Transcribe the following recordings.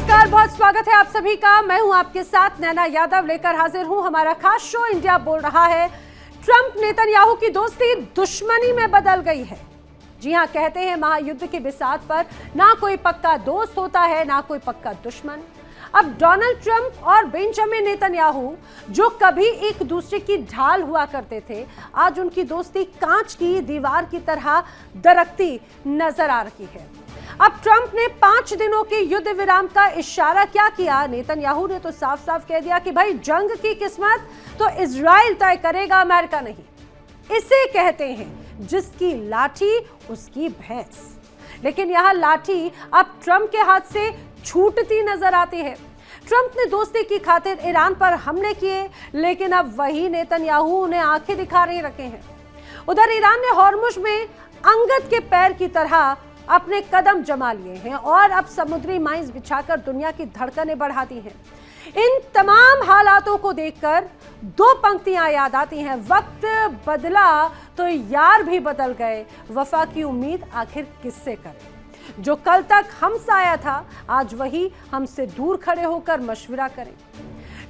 नमस्कार, बहुत स्वागत है आप सभी का। मैं हूं आपके साथ नैना यादव, लेकर हाजिर हूं हमारा खास शो। इंडिया बोल रहा है, ट्रंप नेतन्याहू की दोस्ती दुश्मनी में बदल गई है। जी हां, कहते हैं महायुद्ध की बिसात पर ना कोई पक्का दोस्त होता है, ना कोई पक्का दुश्मन। अब डोनाल्ड ट्रंप और बेंजामिन नेतन्याहू, जो कभी एक दूसरे की ढाल हुआ करते थे, आज उनकी दोस्ती कांच की दीवार की तरह दरकती नजर आ रही है। अब ट्रंप ने 5 दिनों के युद्ध विराम का इशारा क्या किया? नेतन्याहू ने तो साफ साफ कह दिया कि भाई जंग की किस्मत तो इजराइल तय करेगा, अमेरिका नहीं। इसे कहते हैं जिसकी लाठी उसकी भैंस। लेकिन यह लाठी अब ट्रंप के हाथ से छूटती नजर आती है। ट्रंप ने दोस्ती की खातिर ईरान पर हमले किए, लेकिन अब वही नेतन्याहू उन्हें आंखें दिखा नहीं रखे हैं। उधर ईरान ने हॉर्मुज में अंगद के पैर की तरह अपने कदम जमा लिए हैं और अब समुद्री माइंस बिछाकर दुनिया की धड़कनें बढ़ाती हैं। इन तमाम हालातों को देखकर 2 पंक्तियां याद आती हैं, वक्त बदला तो यार भी बदल गए, वफा की उम्मीद आखिर किससे करें। जो कल तक हम साया था, आज वही हमसे दूर खड़े होकर मशवरा करें।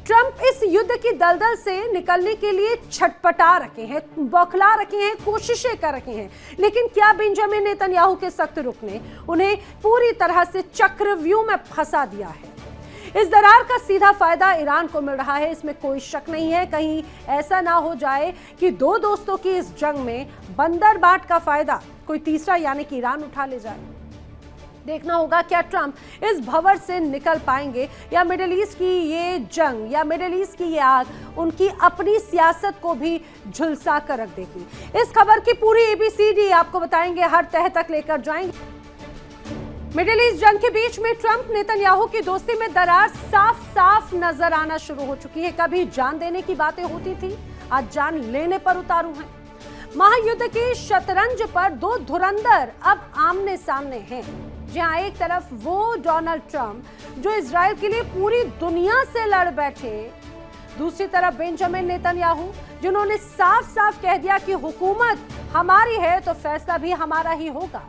ट्रंप इस युद्ध की दलदल से निकलने के लिए छटपटा रखे हैं, बौखला रखे हैं, कोशिशें कर रखे हैं। लेकिन क्या बेंजामिन नेतन्याहू के सख्त रुख ने उन्हें पूरी तरह से चक्रव्यूह में फंसा दिया है? इस दरार का सीधा फायदा ईरान को मिल रहा है, इसमें कोई शक नहीं है। कहीं ऐसा ना हो जाए कि 2 दोस्तों की इस जंग में बंदरबाट का फायदा कोई तीसरा यानी कि ईरान उठा ले जाए। देखना होगा क्या ट्रंप इस भंवर से निकल पाएंगे, या मिडिल ईस्ट की ये जंग या मिडिल ईस्ट की ये आग उनकी अपनी सियासत को भी झुलसा कर रख देगी। इस खबर की पूरी एबीसीडी आपको बताएंगे, हर तह तक लेकर जाएंगे। मिडिल ईस्ट जंग के बीच में ट्रंप नेतन्याहू की दोस्ती में दरार साफ साफ नजर आना शुरू हो चुकी है। कभी जान देने की बातें होती थी, आज जान लेने पर उतारू हैं। महायुद्ध की शतरंज पर 2 धुरंधर अब आमने सामने हैं। जहां एक तरफ वो डोनाल्ड ट्रंप जो इजराइल के लिए पूरी दुनिया से लड़ बैठे, दूसरी तरफ बेंजामिन नेतन्याहू जिन्होंने साफ साफ कह दिया कि हुकूमत हमारी है तो फैसला भी हमारा ही होगा।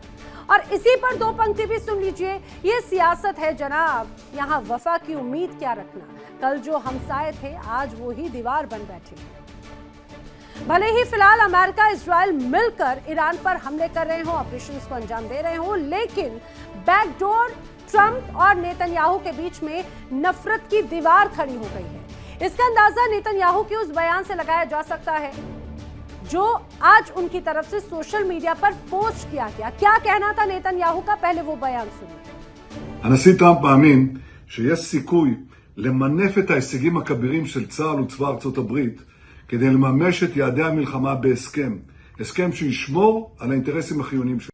और इसी पर 2 पंक्ति भी सुन लीजिए, ये सियासत है जनाब, यहाँ वफा की उम्मीद क्या रखना। कल जो हमसाए थे, आज वो ही दीवार बन बैठे। भले ही फिलहाल अमेरिका इजराइल मिलकर ईरान पर हमले कर रहे हो, ऑपरेशंस को अंजाम दे रहे हो, लेकिन बैकडोर ट्रंप और नेतन्याहू के बीच में नफरत की दीवार खड़ी हो गई है। इसका अंदाजा नेतन्याहू के उस बयान से लगाया जा सकता है जो आज उनकी तरफ से सोशल मीडिया पर पोस्ट किया गया। क्या कहना था नेतन्याहू का, पहले वो बयान सुनिए। הנשיא טראמפ מאמין שיש סיכוי למנף את ההישגים הכבירים של צה"ל וצבא ארצות הברית כדי לממש את יעדי המלחמה בהסכם, הסכם שישמור על האינטרסים החיוניים שלנו.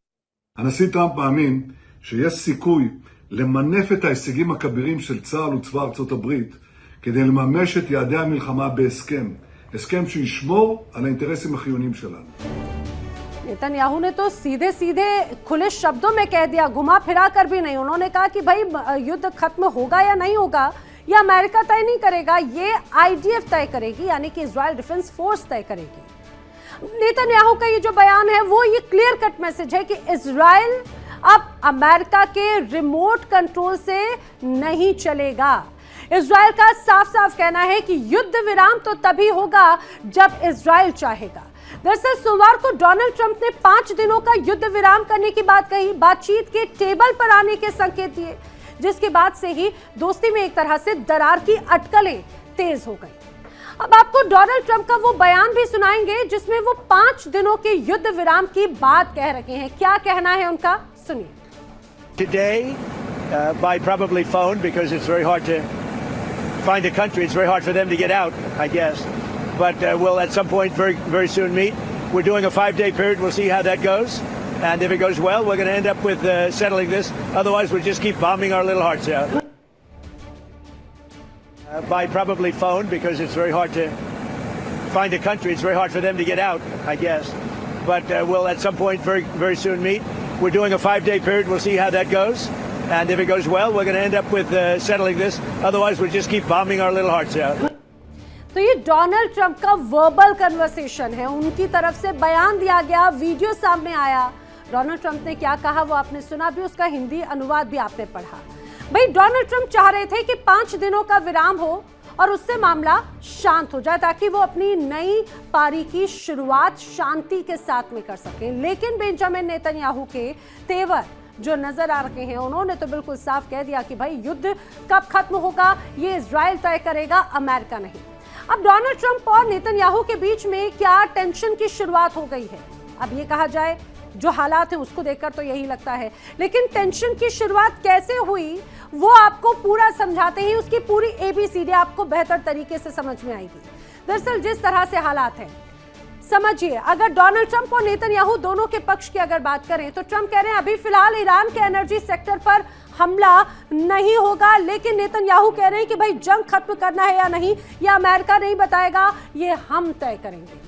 הנשיא טראמפ מאמין שיש סיכוי למנף את ההישגים הכבירים של צה"ל וצבא ארצות הברית כדי לממש את יעדי המלחמה בהסכם, הסכם שישמור על האינטרסים החיוניים שלנו. नेतन्याहू ने तो सीधे सीधे खुले शब्दों में कह दिया, घुमा फिरा कर भी नहीं। उन्होंने कहा कि भाई युद्ध खत्म होगा या नहीं होगा ये अमेरिका तय नहीं करेगा, ये आईडीएफ तय करेगी, यानी कि इजराइल डिफेंस फोर्स तय करेगी। नेतन्याहू का ये जो बयान है वो ये क्लियर कट मैसेज है कि इजराइल अब अमेरिका के रिमोट कंट्रोल से नहीं चलेगा। इजराइल का साफ साफ कहना है कि युद्ध विराम तो तभी होगा जब इजराइल चाहेगा। दरअसल सोमवार को डोनाल्ड ट्रंप ने 5 दिनों का युद्ध विराम करने की बात कही, बातचीत के टेबल पर आने के संकेत दिए, जिसके बाद से ही दोस्ती में एक तरह से दरार की अटकलें तेज हो गई। अब आपको डोनाल्ड ट्रंप का वो बयान भी सुनाएंगे जिसमें वो 5 दिनों के युद्ध विराम की बात कह रहे हैं। क्या कहना है उनका, सुनिए। Today, by probably phone, because it's very hard to find a country. It's very hard for them to get out, I guess. But we'll at some point very, very soon meet. We're doing a 5-day period. We'll see how that goes. And if it goes well, we're going to end up with settling this. Otherwise, we'll just keep bombing our little hearts out. By probably phone, because it's very hard to find a country. It's very hard for them to get out, I guess. But we'll at some point very, very soon meet. We're doing a 5-day period. We'll see how that goes. And if it goes well, we're going to end up with settling this. Otherwise, we'll just keep bombing our little hearts out. तो ये Donald Trump का verbal conversation है, उनकी तरफ से बयान दिया गया, वीडियो सामने आया। डोनाल्ड ट्रंप ने क्या कहा वो आपने सुना भी, उसका हिंदी अनुवाद भी आपने पढ़ा। भाई डोनाल्ड ट्रंप चाह रहे थे कि 5 दिनों का विराम हो और उससे मामला शांत हो जाए ताकि वो अपनी नई पारी की शुरुआत शांति के साथ में कर सकें। लेकिन बेंजामिन नेतन्याहू के तेवर जो नजर आ रहे हैं, उन्होंने तो बिल्कुल साफ कह दिया कि भाई युद्ध कब खत्म होगा ये इजराइल तय करेगा, अमेरिका नहीं। अब डोनाल्ड ट्रंप और नेतन्याहू के बीच में क्या टेंशन की शुरुआत हो गई है? अब ये कहा जाए जो हालात हैं उसको देखकर तो यही लगता है, लेकिन टेंशन की शुरुआत कैसे हुई वो आपको पूरा समझाते ही उसकी पूरी एबीसीडी आपको बेहतर तरीके से समझ में आएगी। दरअसल जिस तरह से हालात हैं समझिए, अगर डोनाल्ड ट्रंप और नेतन्याहू दोनों के पक्ष की अगर बात करें तो ट्रंप कह रहे हैं अभी फिलहाल ईरान के एनर्जी सेक्टर पर हमला नहीं होगा, लेकिन नेतन्याहू कह रहे हैं कि भाई जंग खत्म करना है या नहीं ये अमेरिका नहीं बताएगा, ये हम तय करेंगे।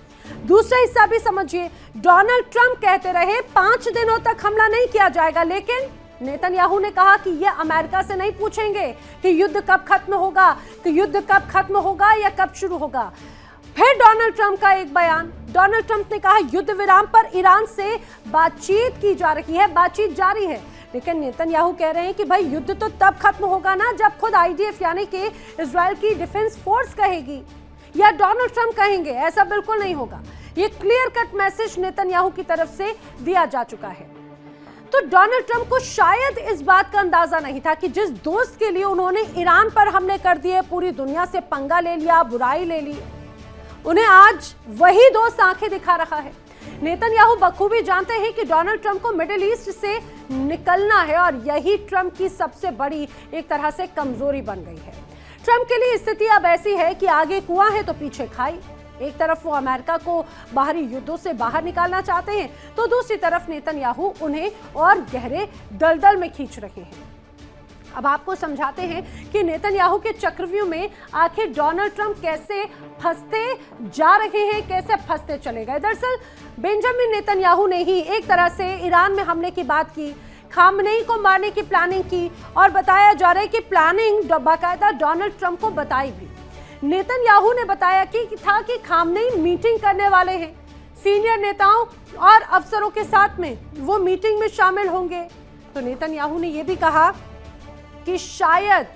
दूसरा हिस्सा भी समझिए, डोनाल्ड ट्रंप कहते रहे 5 दिनों तक हमला नहीं किया जाएगा, लेकिन नेतन्याहू ने कहा कि ये अमेरिका से नहीं पूछेंगे कि युद्ध कब खत्म होगा, कि युद्ध कब खत्म होगा या कब शुरू होगा। फिर डोनाल्ड ट्रंप का एक बयान, डोनाल्ड ट्रंप ने कहा युद्ध विराम पर ईरान से बातचीत की जा रही है, बातचीत जारी है, लेकिन नेतन्याहू कह रहे हैं कि भाई युद्ध तो तब खत्म होगा ना जब खुद आईडीएफ यानी कि इजराइल की डिफेंस फोर्स कहेगी या डोनाल्ड ट्रंप कहेंगे। ऐसा बिल्कुल नहीं होगा। ये क्लियर कट मैसेज नेतन्याहू की तरफ से दिया जा चुका है। तो डोनाल्ड ट्रंप को शायद इस बात का अंदाजा नहीं था कि जिस दोस्त के लिए उन्होंने ईरान पर हमले कर दिए, पूरी दुनिया से पंगा ले लिया, बुराई ले ली, उन्हें आज वही दोस्त आंखें दिखा रहा है। नेतन्याहू बखूबी जानते हैं कि डोनाल्ड ट्रंप को मिडिल ईस्ट से निकलना है और यही ट्रंप की सबसे बड़ी एक तरह से कमजोरी बन गई है। ट्रंप के लिए स्थिति अब ऐसी है कि आगे कुआं है तो पीछे खाई। एक तरफ वो अमेरिका को बाहरी युद्धों से बाहर निकालना चाहते हैं तो दूसरी तरफ नेतन्याहू उन्हें और गहरे दलदल में खींच रहे हैं। अब आपको समझाते हैं कि नेतन्याहू के चक्रव्यूह में आखिर डोनाल्ड ट्रंप कैसे फंसते जा रहे हैं, कैसे फंसते चले गए। दरअसल बेंजामिन नेतन्याहू ने ही एक तरह से ईरान में हमले की बात की, खामनेई को मारने की प्लानिंग की और बताया जा रहा है कि प्लानिंग बाकायदा डोनाल्ड ट्रंप को बताई भी। नेतन्याहू ने बताया कि खामनेई मीटिंग करने वाले हैं, सीनियर नेताओं और अफसरों के साथ में वो मीटिंग में शामिल होंगे। तो नेतन्याहू ने यह भी कहा कि शायद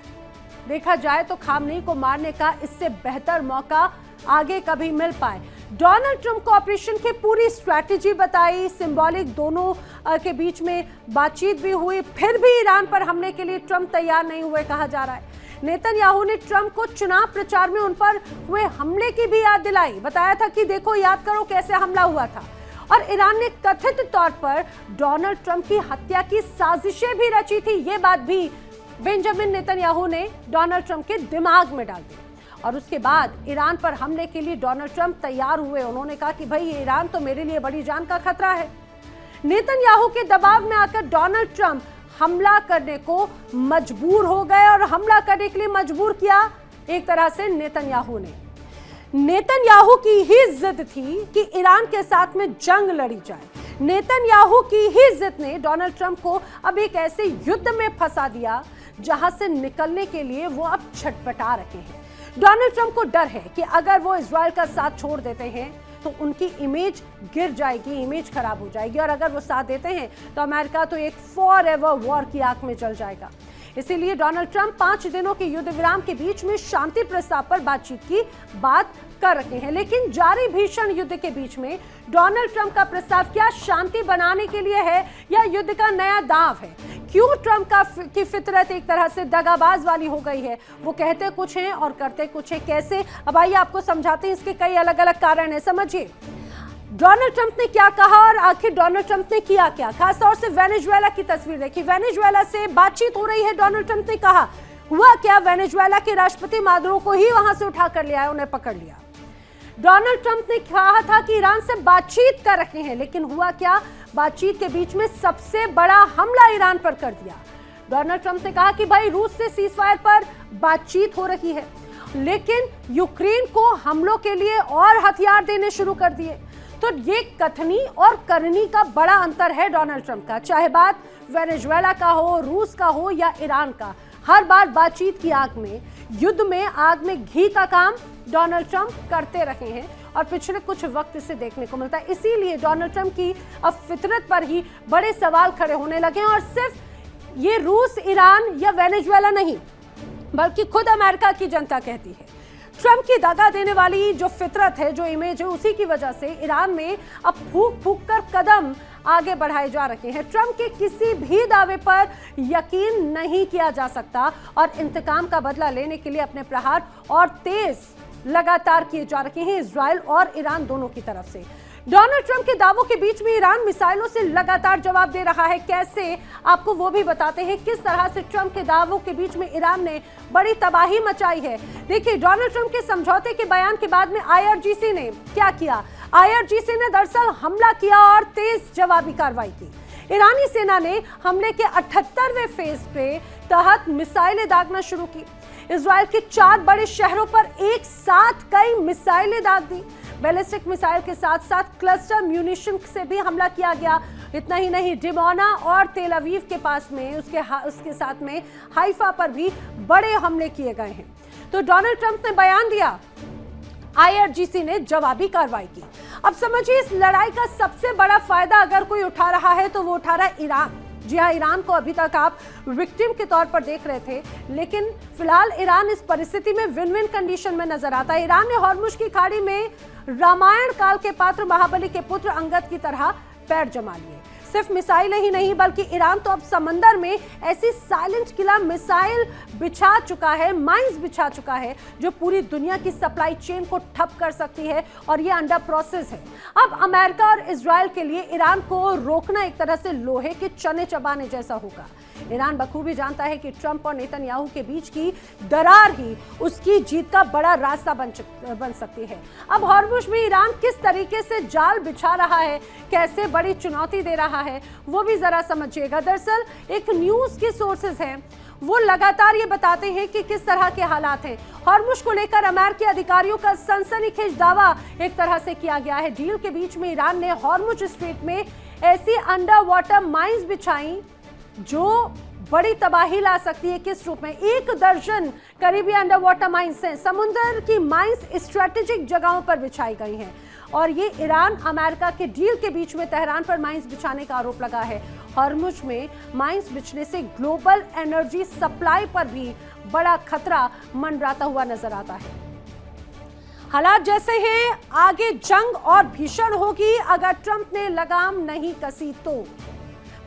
देखा जाए तो खामनेई को मारने का इससे बेहतर मौका आगे कभी मिल पाए। डोनाल्ड ट्रंप को ऑपरेशन की पूरी स्ट्रैटेजी बताई, सिंबॉलिक दोनों के बीच में बातचीत भी हुई, फिर भी ईरान पर हमले के लिए ट्रंप तैयार नहीं हुए कहा जा रहा है। नेतन्याहू ने ट्रंप को चुनाव प्रचार में उन पर हुए हमले की भी याद दिलाई, बताया था कि देखो याद करो कैसे हमला हुआ था। और ईरान ने कथित तौर पर डोनाल्ड ट्रंप की हत्या की साजिशें भी रची थी, ये बात भी बेंजामिन नेतन्याहू ने डोनाल्ड ट्रंप के दिमाग में डाल दी। और उसके बाद ईरान पर हमले के लिए डोनाल्ड ट्रंप तैयार हुए। उन्होंने कहा कि भाई ईरान तो मेरे लिए बड़ी जान का खतरा है। नेतन्याहू के दबाव में आकर डोनाल्ड ट्रंप हमला करने को मजबूर हो गए और हमला करने के लिए मजबूर किया एक तरह से नेतन्याहू ने। नेतन्याहू की ही जिद थी कि ईरान के साथ में जंग लड़ी जाए। नेतन्याहू की ही जिद ने डोनाल्ड ट्रंप को अब एक ऐसे युद्ध में फंसा दिया जहां से निकलने के लिए वो अब छटपटा रहे हैं। डोनाल्ड ट्रंप को डर है कि अगर वो इजराइल का साथ छोड़ देते हैं तो उनकी इमेज गिर जाएगी, इमेज खराब हो जाएगी, और अगर वो साथ देते हैं तो अमेरिका तो एक फॉरएवर वॉर की आग में जल जाएगा। इसीलिए डोनाल्ड ट्रंप 5 दिनों के युद्ध विराम के बीच में शांति प्रस्ताव पर बातचीत की बात कर रहे हैं। लेकिन जारी भीषण युद्ध के बीच में डोनाल्ड ट्रंप का प्रस्ताव क्या शांति बनाने के लिए है या युद्ध का नया दांव है? क्यों ट्रंप की फितरत एक तरह से दगाबाज वाली हो गई है? वो कहते कुछ हैं और करते कुछ हैं। कैसे? अब आइए आपको समझाते हैं। इसके कई अलग अलग कारण हैं, समझिए। डोनाल्ड ट्रंप ने क्या कहा और आखिर डोनाल्ड ट्रंप ने किया क्या। खासतौर से वेनेजुएला की तस्वीर देखी। वेनेजुएला से बातचीत हो रही है। डोनाल्ड ट्रंप ने कहा हुआ क्या, वेनेजुएला के राष्ट्रपति मादुरो को ही वहां से उठा कर लिया, उन्हें पकड़ लिया। डोनाल्ड ट्रंप ने कहा था कि ईरान से बातचीत कर रहे हैं, लेकिन हुआ क्या, बातचीत के बीच में सबसे बड़ा हमला ईरान पर कर दिया। डोनाल्ड ट्रंप ने कहा कि भाई रूस से सीजफायर पर बातचीत हो रही है, लेकिन यूक्रेन को हमलों के लिए और हथियार देने शुरू कर दिए। तो ये कथनी और करनी का बड़ा अंतर है डोनाल्ड ट्रंप का। चाहे बात वेनेजुएला का हो, रूस का हो या ईरान का, हर बार बातचीत की आग में, युद्ध में आग में घी का काम डोनाल्ड ट्रंप करते रहे हैं और पिछले कुछ वक्त से देखने को मिलता है। इसीलिए डोनाल्ड ट्रंप की अब फितरत पर ही बड़े सवाल खड़े होने लगे और सिर्फ ये रूस, ईरान या वेनेजुएला नहीं, बल्कि खुद अमेरिका की जनता कहती है। ट्रंप की दगा देने वाली जो फितरत है, जो इमेज है, उसी की वजह से ईरान में अब फूंक फूंक कर कदम आगे बढ़ाए जा रहे हैं। ट्रंप के किसी भी दावे पर यकीन नहीं किया जा सकता और इंतकाम का बदला लेने के लिए अपने प्रहार और तेज लगातार किए जा रहे हैं इजराइल और ईरान दोनों की तरफ से। डोनाल्ड ट्रंप के दावों के बीच में ईरान मिसाइलों से लगातार जवाब दे रहा है। कैसे, आपको वो भी बताते हैं किस तरह से ट्रंप के दावों के बीच में ईरान ने बड़ी तबाही मचाई है। देखिए, डोनाल्ड ट्रंप के समझौते के बयान के बाद में आईआरजीसी ने क्या किया। आईआरजीसी ने दरअसल हमला किया और तेज जवाबी कार्रवाई की। ईरानी सेना ने हमले के 78वें फेज पे तहत मिसाइलें दागना शुरू की। इजराइल के 4 बड़े शहरों पर एक साथ कई मिसाइलें दाग दी। बैलिस्टिक मिसाइल के साथ साथ क्लस्टर म्यूनिशन से भी हमला किया गया। इतना ही नहीं, डिमोना और तेल अवीव के पास में उसके साथ में हाइफा पर भी बड़े हमले किए गए हैं। तो डोनाल्ड ट्रंप ने बयान दिया, आईआरजीसी ने जवाबी कार्रवाई की। अब समझिए, इस लड़ाई का सबसे बड़ा फायदा अगर कोई उठा रहा है तो वो उठा रहा है ईरान। जी हाँ, ईरान को अभी तक आप विक्टिम के तौर पर देख रहे थे, लेकिन फिलहाल ईरान इस परिस्थिति में विन विन कंडीशन में नजर आता है। ईरान ने हॉर्मुज की खाड़ी में रामायण काल के पात्र महाबली के पुत्र अंगद की तरह पैर जमा लिए। सिर्फ मिसाइलें ही नहीं, बल्कि ईरान तो अब समंदर में ऐसी साइलेंट किलर मिसाइल बिछा चुका है, माइंस बिछा चुका है, जो पूरी दुनिया की सप्लाई चेन को ठप कर सकती है, और ये अंडर प्रोसेस है। अब अमेरिका और इजराइल के लिए ईरान को रोकना एक तरह से लोहे के चने चबाने जैसा होगा। ईरान बखूबी जानता है कि ट्रंप और नेतन्याहू के बीच की दरार ही उसकी जीत का बड़ा रास्ता बन सकती है। अब हॉर्मुज में ईरान किस तरीके से जाल बिछा रहा है, कैसे बड़ी चुनौती दे रहा है, वो भी जरा समझिएगा। दरअसल एक न्यूज के सोर्सेज हैं, वो लगातार ये बताते हैं कि किस तरह के हालात हैं। हॉर्मुज को लेकर अमेरिकी अधिकारियों का सनसनीखेज दावा एक तरह से किया गया है। डील के बीच में ईरान ने हॉर्मुज स्ट्रेट में ऐसी अंडर वाटर माइंस बिछाई जो बड़ी तबाही ला सकती है। किस रूप में? 1 दर्जन करीबी अंडर वाटर माइंस हैं। समुद्र की माइंस स्ट्रेटेजिक जगहों पर बिछाई गई हैं, और ये ईरान अमेरिका के डील के बीच में तेहरान पर माइंस बिछाने का आरोप लगा है। हॉर्मुज में माइंस बिछने से ग्लोबल एनर्जी सप्लाई पर भी बड़ा खतरा मंडराता हुआ नजर आता है। हालात जैसे हैं, आगे जंग और भीषण होगी अगर ट्रंप ने लगाम नहीं कसी तो।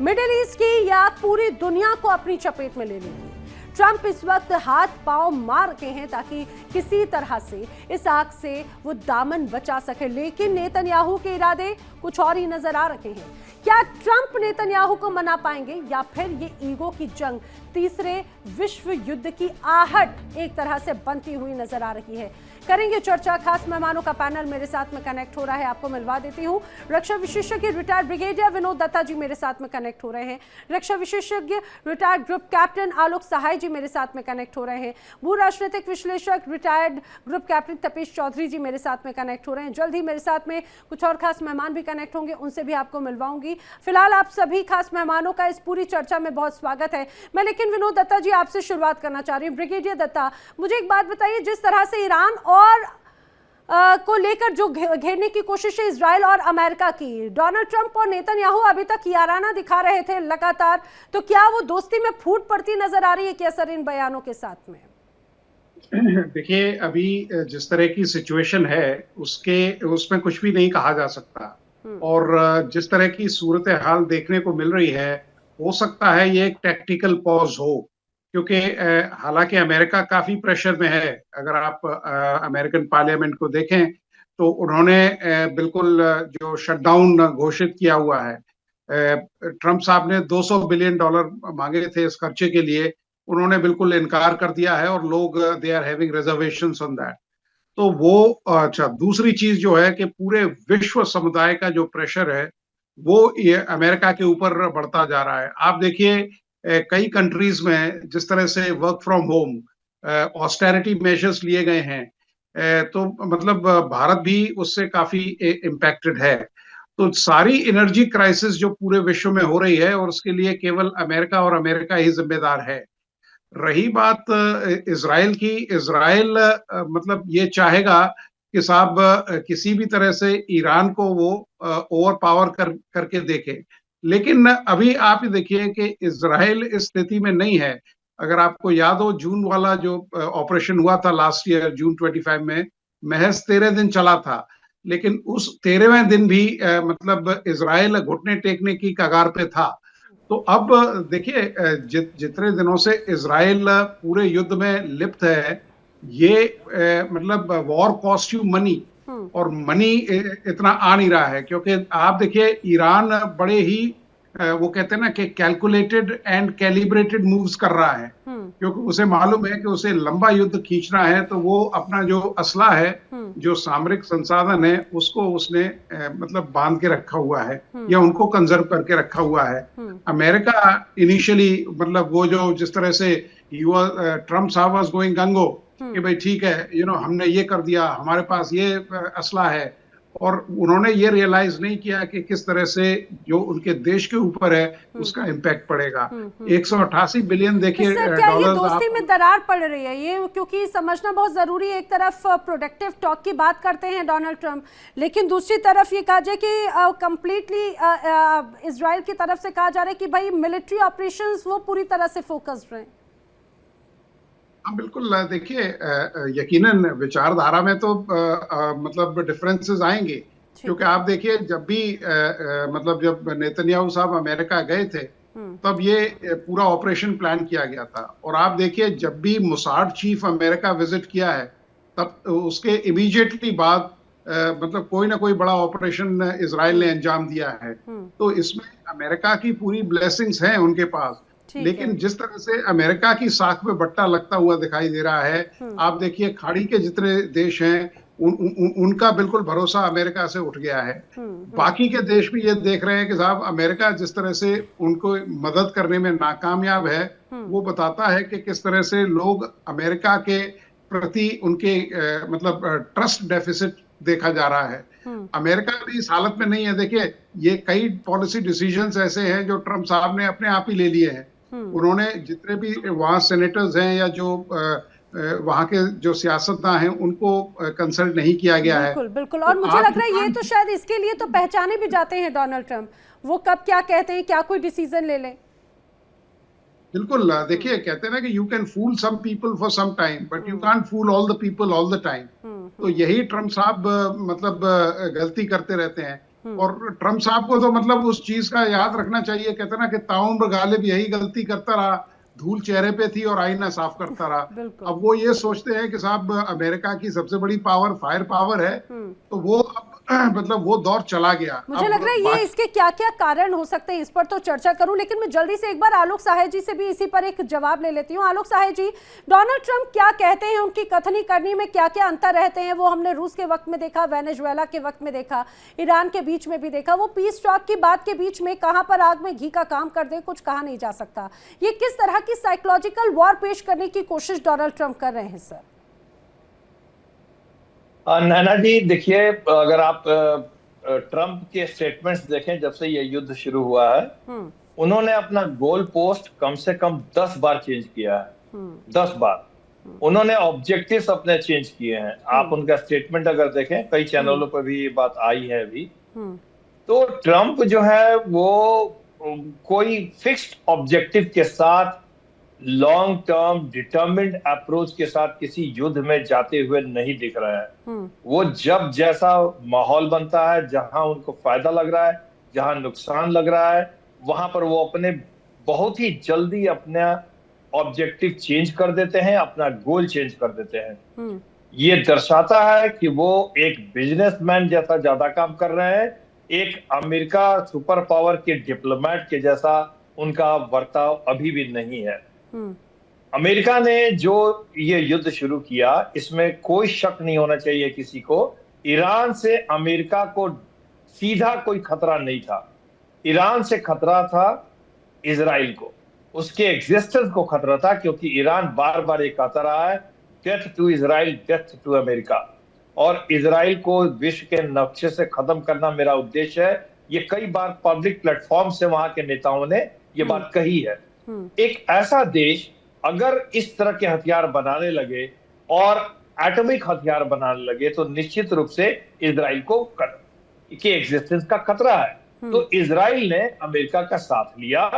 मिडिल ईस्ट की या पूरी दुनिया को अपनी चपेट में ले लेगी। ट्रंप इस वक्त हाथ पांव मार रहे हैं ताकि किसी तरह से इस आग से वो दामन बचा सके, लेकिन नेतन्याहू के इरादे कुछ और ही नजर आ रहे हैं। क्या ट्रंप नेतन्याहू को मना पाएंगे, या फिर ये ईगो की जंग तीसरे विश्व युद्ध की आहट एक तरह से बनती हुई नजर आ रही है? करेंगे चर्चा। खास मेहमानों का पैनल मेरे साथ में कनेक्ट हो रहा है, आपको मिलवा देती हूँ। रक्षा विशेषज्ञ रिटायर्ड ब्रिगेडियर विनोद दत्ता जी मेरे साथ में कनेक्ट हो रहे हैं। रक्षा विशेषज्ञ रिटायर्ड ग्रुप कैप्टन आलोक सहाय जी मेरे साथ में कनेक्ट हो रहे हैं। भू राजनीतिक विश्लेषक retired group captain Tapesh Chaudhary ji मेरे साथ में कनेक्ट हो रहे हैं। जल्द ही मेरे साथ में कुछ और खास मेहमान भी कनेक्ट होंगे, उनसे भी आपको मिलवाऊंगी। फिलहाल आप सभी खास मेहमानों का इस पूरी चर्चा में बहुत स्वागत है। मैं लेकिन विनोद दत्ता जी आपसे शुरुआत करना चाह रही हूँ। ब्रिगेडियर दत्ता, मुझे एक बात बताइए, जिस तरह से ईरान और को लेकर जो घेरने की कोशिश है इजराइल और अमेरिका की, डोनाल्ड ट्रंप और नेतन्याहू अभी तक याराना दिखा रहे थे लगातार, तो क्या वो दोस्ती में फूट पड़ती नजर आ रही है क्या सर इन बयानों के साथ में? देखिए, अभी जिस तरह की सिचुएशन है उसमें कुछ भी नहीं कहा जा सकता, और जिस तरह की सूरत हाल देखने को मिल रही है, हो सकता है ये एक टैक्टिकल पॉज हो, क्योंकि हालांकि अमेरिका काफी प्रेशर में है। अगर आप अमेरिकन पार्लियामेंट को देखें तो उन्होंने बिल्कुल जो शटडाउन घोषित किया हुआ है, ट्रंप साहब ने $200 बिलियन मांगे थे इस खर्चे के लिए, उन्होंने बिल्कुल इनकार कर दिया है, और लोग they are having reservations on that. तो वो अच्छा, दूसरी चीज जो है कि पूरे विश्व समुदाय का जो प्रेशर है वो ये अमेरिका के ऊपर बढ़ता जा रहा है। आप देखिए, कई कंट्रीज में जिस तरह से work from home, austerity measures लिए गए हैं, तो मतलब भारत भी उससे काफी इम्पैक्टेड है। तो सारी एनर्जी क्राइसिस जो पूरे विश्व में हो रही है, और उसके लिए केवल अमेरिका और अमेरिका ही जिम्मेदार है। रही बात इजराइल की, इजराइल मतलब ये चाहेगा कि साहब किसी भी तरह से ईरान को वो ओवर पावर करके देखे, लेकिन अभी आप ही देखिए कि इज़राइल इस स्थिति में नहीं है। अगर आपको याद हो जून वाला जो ऑपरेशन हुआ था लास्ट ईयर जून 25 में, महज़ 13 दिन चला था। लेकिन उस 13वें दिन भी मतलब इज़राइल घुटने टेकने की कगार पे था। तो अब देखिए जितने दिनों से इज़राइल पूरे युद्ध में लिप्त है, ये मतलब वॉर कॉस्ट यू मनी, और मनी इतना आ नहीं रहा है, क्योंकि आप देखिए ईरान बड़े ही वो कहते हैं ना कि कैलकुलेटेड एंड कैलिब्रेटेड मूव्स कर रहा है, क्योंकि उसे मालूम है कि उसे लंबा युद्ध खींचना है, तो वो अपना जो असला है, जो सामरिक संसाधन है, उसको उसने मतलब बांध के रखा हुआ है या उनको कंजर्व करके रखा हुआ है। अमेरिका इनिशियली मतलब वो जो जिस तरह से ट्रम्प साहब वाज गोइंग गंगो कि भाई ठीक है, हमने ये कर दिया, हमारे पास ये असला है, और उन्होंने ये रियलाइज नहीं किया कि किस तरह से जो उनके देश के ऊपर है उसका इम्पैक्ट पड़ेगा। 188 बिलियन देखिए क्या ये डॉलर्स दोस्ती में दरार पड़ रही है, ये क्योंकि समझना बहुत जरूरी है। एक तरफ प्रोडक्टिव टॉक की बात करते हैं डोनाल्ड ट्रंप, लेकिन दूसरी तरफ ये कहा जाए कि कंप्लीटली इजराइल की तरफ से कहा जा रहा है कि भाई मिलिट्री ऑपरेशंस वो पूरी तरह से फोकस्ड रहे। हाँ बिल्कुल, देखिए यकीनन विचारधारा में तो मतलब डिफरेंसेस आएंगे, क्योंकि आप देखिए जब भी मतलब जब नेतन्याहू साहब अमेरिका गए थे तब ये पूरा ऑपरेशन प्लान किया गया था, और आप देखिए जब भी मोसाड चीफ अमेरिका विजिट किया है तब उसके इमीडिएटली बाद मतलब कोई ना कोई बड़ा ऑपरेशन इजराइल ने अंजाम दिया है। तो इसमें अमेरिका की पूरी ब्लेसिंग्स हैं उनके पास, लेकिन जिस तरह से अमेरिका की साख में बट्टा लगता हुआ दिखाई दे रहा है, आप देखिए खाड़ी के जितने देश हैं उनका बिल्कुल भरोसा अमेरिका से उठ गया है। बाकी के देश भी ये देख रहे हैं कि साहब अमेरिका जिस तरह से उनको मदद करने में नाकामयाब है, वो बताता है कि किस तरह से लोग अमेरिका के प्रति उनके मतलब ट्रस्ट डेफिसिट देखा जा रहा है। अमेरिका भी इस हालत में नहीं है। देखिए ये कई पॉलिसी डिसीजंस ऐसे हैं जो ट्रम्प साहब ने अपने आप ही ले लिए हैं। उन्होंने जितने भी वहाँ सेनेटर्स हैं या जो वहाँ के जो सियासतदान हैं उनको कंसल्ट नहीं किया गया है। बिल्कुल बिल्कुल, और मुझे लग रहा है ये तो शायद इसके लिए तो पहचाने भी जाते हैं डोनाल्ड ट्रंप, वो कब क्या कहते हैं, क्या कोई डिसीजन ले लें। बिल्कुल, देखिए कहते हैं ना कि you can fool some people for some time but you can't fool all the people all the time. तो यही ट्रम्प साहब मतलब गलती करते रहते हैं, और ट्रम्प साहब को तो मतलब उस चीज का याद रखना चाहिए, कहते हैं ना कि ताउम्र गालिब यही गलती करता रहा, धूल चेहरे पे थी और आईना साफ करता रहा। अब वो ये सोचते हैं कि साहब अमेरिका की सबसे बड़ी पावर फायर पावर है, तो वो अब मतलब वो दौर चला गया। मुझे लग रहा है ये इसके क्या क्या कारण हो सकते हैं इस पर तो चर्चा करूं, लेकिन मैं जल्दी से एक बार आलोक साहे जी से भी इसी पर एक जवाब ले लेती हूं। आलोक साहे जी, डोनाल्ड ट्रंप क्या कहते हैं, उनकी कथनी करनी में क्या क्या अंतर रहते हैं, वो हमने रूस के वक्त में देखा, वेनेजुएला के वक्त में देखा, ईरान के बीच में भी देखा, वो पीस टॉक की बात के बीच में कहां पर आग में घी का काम कर दे कुछ कहा नहीं जा सकता। ये किस तरह की साइकोलॉजिकल वॉर पेश करने की कोशिश डोनाल्ड ट्रंप कर रहे हैं सर? नैना जी देखिए, अगर आप ट्रंप के स्टेटमेंट्स देखें जब से ये युद्ध शुरू हुआ है, उन्होंने अपना गोल पोस्ट कम से कम 10 बार चेंज किया है। 10 बार उन्होंने ऑब्जेक्टिव्स अपने चेंज किए हैं। आप उनका स्टेटमेंट अगर देखें, कई चैनलों पर भी ये बात आई है अभी। तो ट्रंप जो है वो कोई फिक्स्ड ऑब्जेक्टिव के साथ, लॉन्ग टर्म डिटर्मिन्ड अप्रोच के साथ किसी युद्ध में जाते हुए नहीं दिख रहा है। वो जब जैसा माहौल बनता है, जहां उनको फायदा लग रहा है, जहां नुकसान लग रहा है, वहां पर वो अपने बहुत ही जल्दी अपना ऑब्जेक्टिव चेंज कर देते हैं, अपना गोल चेंज कर देते हैं। ये दर्शाता है कि वो एक बिजनेसमैन जैसा ज्यादा काम कर रहे हैं, एक अमेरिका सुपर पावर के डिप्लोमेट के जैसा उनका बर्ताव अभी भी नहीं है। अमेरिका ने जो ये युद्ध शुरू किया, इसमें कोई शक नहीं होना चाहिए किसी को, ईरान से अमेरिका को सीधा कोई खतरा नहीं था। ईरान से खतरा था इजराइल को, उसके एग्जिस्टेंस को खतरा था, क्योंकि ईरान बार बार ये कहता रहा है death to Israel, death to America, और इजराइल को विश्व के नक्शे से खत्म करना मेरा उद्देश्य है। ये कई बार पब्लिक प्लेटफॉर्म से वहां के नेताओं ने ये बात कही है। एक ऐसा देश अगर इस तरह के हथियार बनाने लगे और एटॉमिक हथियार बनाने लगे, तो निश्चित रूप से इजराइल को के एग्जिस्टेंस का खतरा है। तो इजराइल ने अमेरिका का साथ लिया,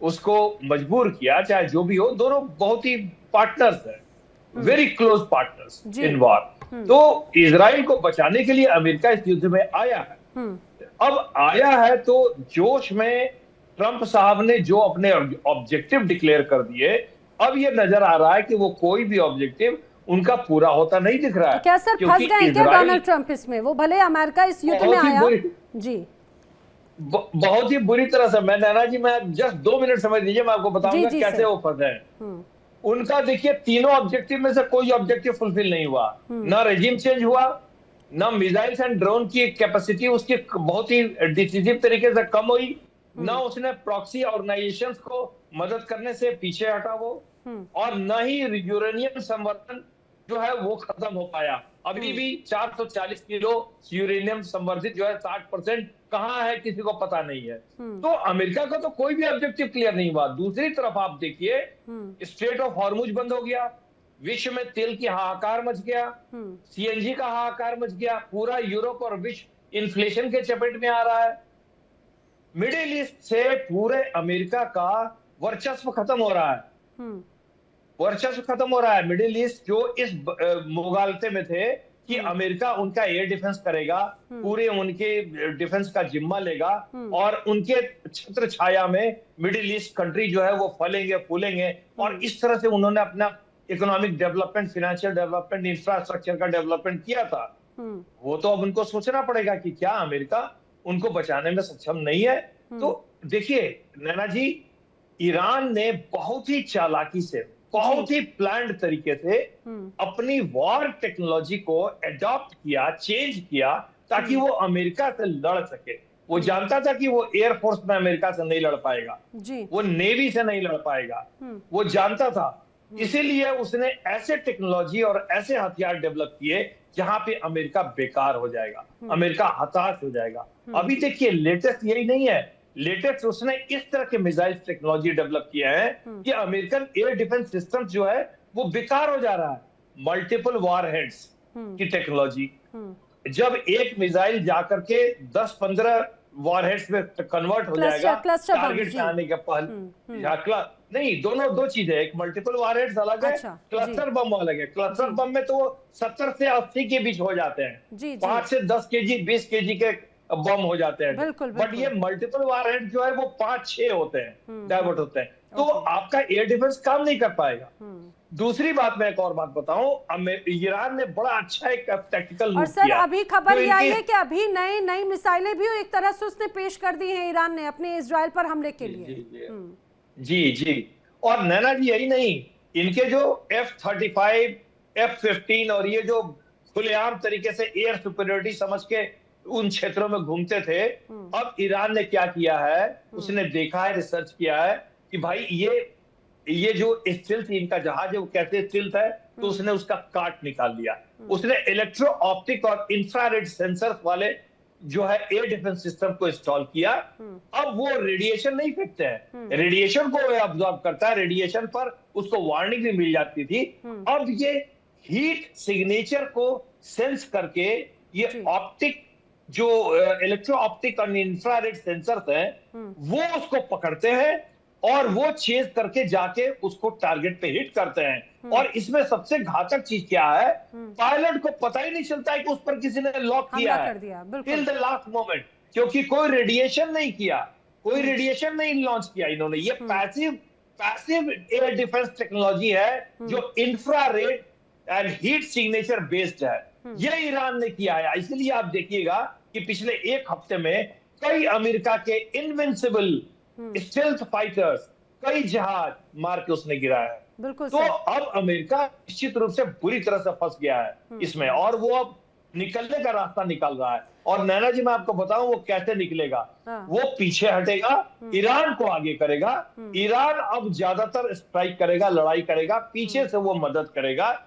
उसको मजबूर किया, चाहे जो भी हो, दोनों बहुत ही पार्टनर्स हैं, very close partners in war. तो इजराइल को बचाने के लिए अमेरिका इस युद्ध में आया है। अब आया है तो जोश में ट्रंप साहब ने जो अपने ऑब्जेक्टिव डिक्लेयर कर दिए, अब ये नजर आ रहा है कि वो कोई भी ऑब्जेक्टिव उनका पूरा होता नहीं दिख रहा है। तो क्या सर फंस गए क्या डोनाल्ड ट्रंप इसमें? वो भले अमेरिका इस युद्ध में आया जी, बहुत ही बुरी तरह से। मैं नैना जी, मैं जस्ट 2 मिनट समझ लीजिए, मैं आपको बताऊंगा कैसे वो फंसे हैं। उनका देखिए, तीनों ऑब्जेक्टिव में से कोई ऑब्जेक्टिव फुलफिल नहीं हुआ। ना रेजिम चेंज हुआ, ना मिसाइल्स एंड ड्रोन की कैपेसिटी उसकी बहुत ही डिसिसिव तरीके से कम हुई, ना उसने प्रॉक्सी ऑर्गेनाइजेशंस को मदद करने से पीछे हटा वो, और न ही यूरेनियम संवर्धन जो है वो खत्म हो पाया। अभी भी 440 किलो यूरेनियम संवर्धित जो है 60% कहाँ है किसी को पता नहीं है। तो अमेरिका का तो कोई भी ऑब्जेक्टिव क्लियर नहीं हुआ। दूसरी तरफ आप देखिए, स्ट्रेट ऑफ हॉर्मुज बंद हो गया, विश्व में तेल की हाहाकार मच गया, सीएनजी का हाहाकार मच गया, पूरा यूरोप और विश्व इन्फ्लेशन के चपेट में आ रहा है। मिडिल ईस्ट से पूरे अमेरिका का वर्चस्व खत्म हो रहा है, वर्चस्व खत्म हो रहा है। मिडिल ईस्ट जो इस मुगालते में थे कि अमेरिका उनका एयर डिफेंस करेगा, पूरे उनके डिफेंस का जिम्मा लेगा, और उनके छत्र छाया में मिडिल ईस्ट कंट्री जो है वो फलेंगे फूलेंगे, और इस तरह से उन्होंने अपना economic development, financial development, infrastructure का डेवलपमेंट किया था। वो तो अब उनको सोचना पड़ेगा कि क्या अमेरिका उनको बचाने में सक्षम नहीं है। तो देखिए नैना जी, ईरान ने बहुत ही चालाकी से, बहुत ही प्लान्ड तरीके से अपनी वॉर टेक्नोलॉजी को एडॉप्ट किया, चेंज किया, ताकि वो अमेरिका से लड़ सके। वो जानता था कि वो एयरफोर्स में अमेरिका से नहीं लड़ पाएगा, वो नेवी से नहीं लड़ पाएगा, वो जानता था। इसीलिए उसने ऐसे टेक्नोलॉजी और ऐसे हथियार डेवलप किए जहां पे अमेरिका बेकार हो जाएगा, अमेरिका हताश हो जाएगा। अभी देखिए, लेटेस्ट यही नहीं है, लेटेस्ट उसने इस तरह के मिसाइल टेक्नोलॉजी डेवलप किया है कि अमेरिकन एयर डिफेंस सिस्टम जो है वो बेकार हो जा रहा है। मल्टीपल वॉरहेड्स की टेक्नोलॉजी, जब एक मिसाइल जाकर के 10-15 वॉरहेड्स में कन्वर्ट हो जाएगा टारगेट पे आने के पहले, नहीं, दोनों दो चीजें, एक मल्टीपल वॉरहेड्स अलग है, क्लस्टर बम अलग है। क्लस्टर बम में तो 70 से 80 के बीच हो जाते हैं, 5 से 10 केजी 20 केजी के बम हो जाते हैं। बट ये मल्टीपल वॉरहेड जो है वो 5-6 होते हैं, डाइवर्ट होते हैं, तो आपका एयर डिफेंस काम नहीं कर पाएगा। दूसरी बात, मैं एक और बात बताऊं, ईरान ने बड़ा अच्छा एक टैक्टिकल मूव किया। और सर अभी खबर यह आई है कि अभी नई मिसाइलें भी एक तरह से उसने पेश कर दी हैं ईरान ने अपने इजराइल पर हमले के लिए। जी, और नैना जी यही नहीं, इनके जो F-35, F-15 और ये जो खुलेआम तरीके से एयर सुपीरियरिटी समझ के उन क्षेत्रों में घूमते थे, अब ईरान ने क्या किया है, उसने देखा है, रिसर्च किया है कि भाई ये जो स्टिल्थ इनका जहाज है वो कैसे स्टिल्थ है, तो उसने उसका काट निकाल लिया। उसने इलेक्ट्रो ऑप्टिक और इंफ्रारेड सेंसर वाले जो है एयर डिफेंस सिस्टम को इंस्टॉल किया। अब वो रेडिएशन नहीं फेंकते हैं, रेडिएशन को ऑब्जॉर्व करता है, रेडिएशन पर उसको वार्निंग भी मिल जाती थी। अब ये हीट सिग्नेचर को सेंस करके ये ऑप्टिक जो इलेक्ट्रो ऑप्टिक और इंफ्रारेड सेंसर्स हैं वो उसको पकड़ते हैं और वो चेज करके जाके उसको टारगेट पे हिट करते हैं। और इसमें सबसे घातक चीज क्या है, पायलट को पता ही नहीं चलता है कि उस पर किसी ने लॉक किया है टिल द लास्ट मोमेंट, क्योंकि कोई रेडिएशन नहीं किया, कोई रेडिएशन नहीं लॉन्च किया इन्होंने। ये पैसिव एयर डिफेंस टेक्नोलॉजी है जो infrared and heat signature based है, ये ईरान ने किया है। इसलिए आप देखिएगा कि पिछले एक हफ्ते में कई अमेरिका के इनविंसिबल स्टेल्थ फाइटर्स, कई जहाज मार के उसने गिराया है। तो अब अमेरिका निश्चित रूप से बुरी तरह से फंस गया है इसमें, और वो अब निकलने का रास्ता निकाल रहा है। और नैना जी, मैं आपको बताऊं वो कैसे निकलेगा। वो पीछे हटेगा, ईरान को आगे करेगा। ईरान अब ज्यादातर स्ट्राइक करेगा, लड़ाई करेगा, पीछे से वो मदद करेगा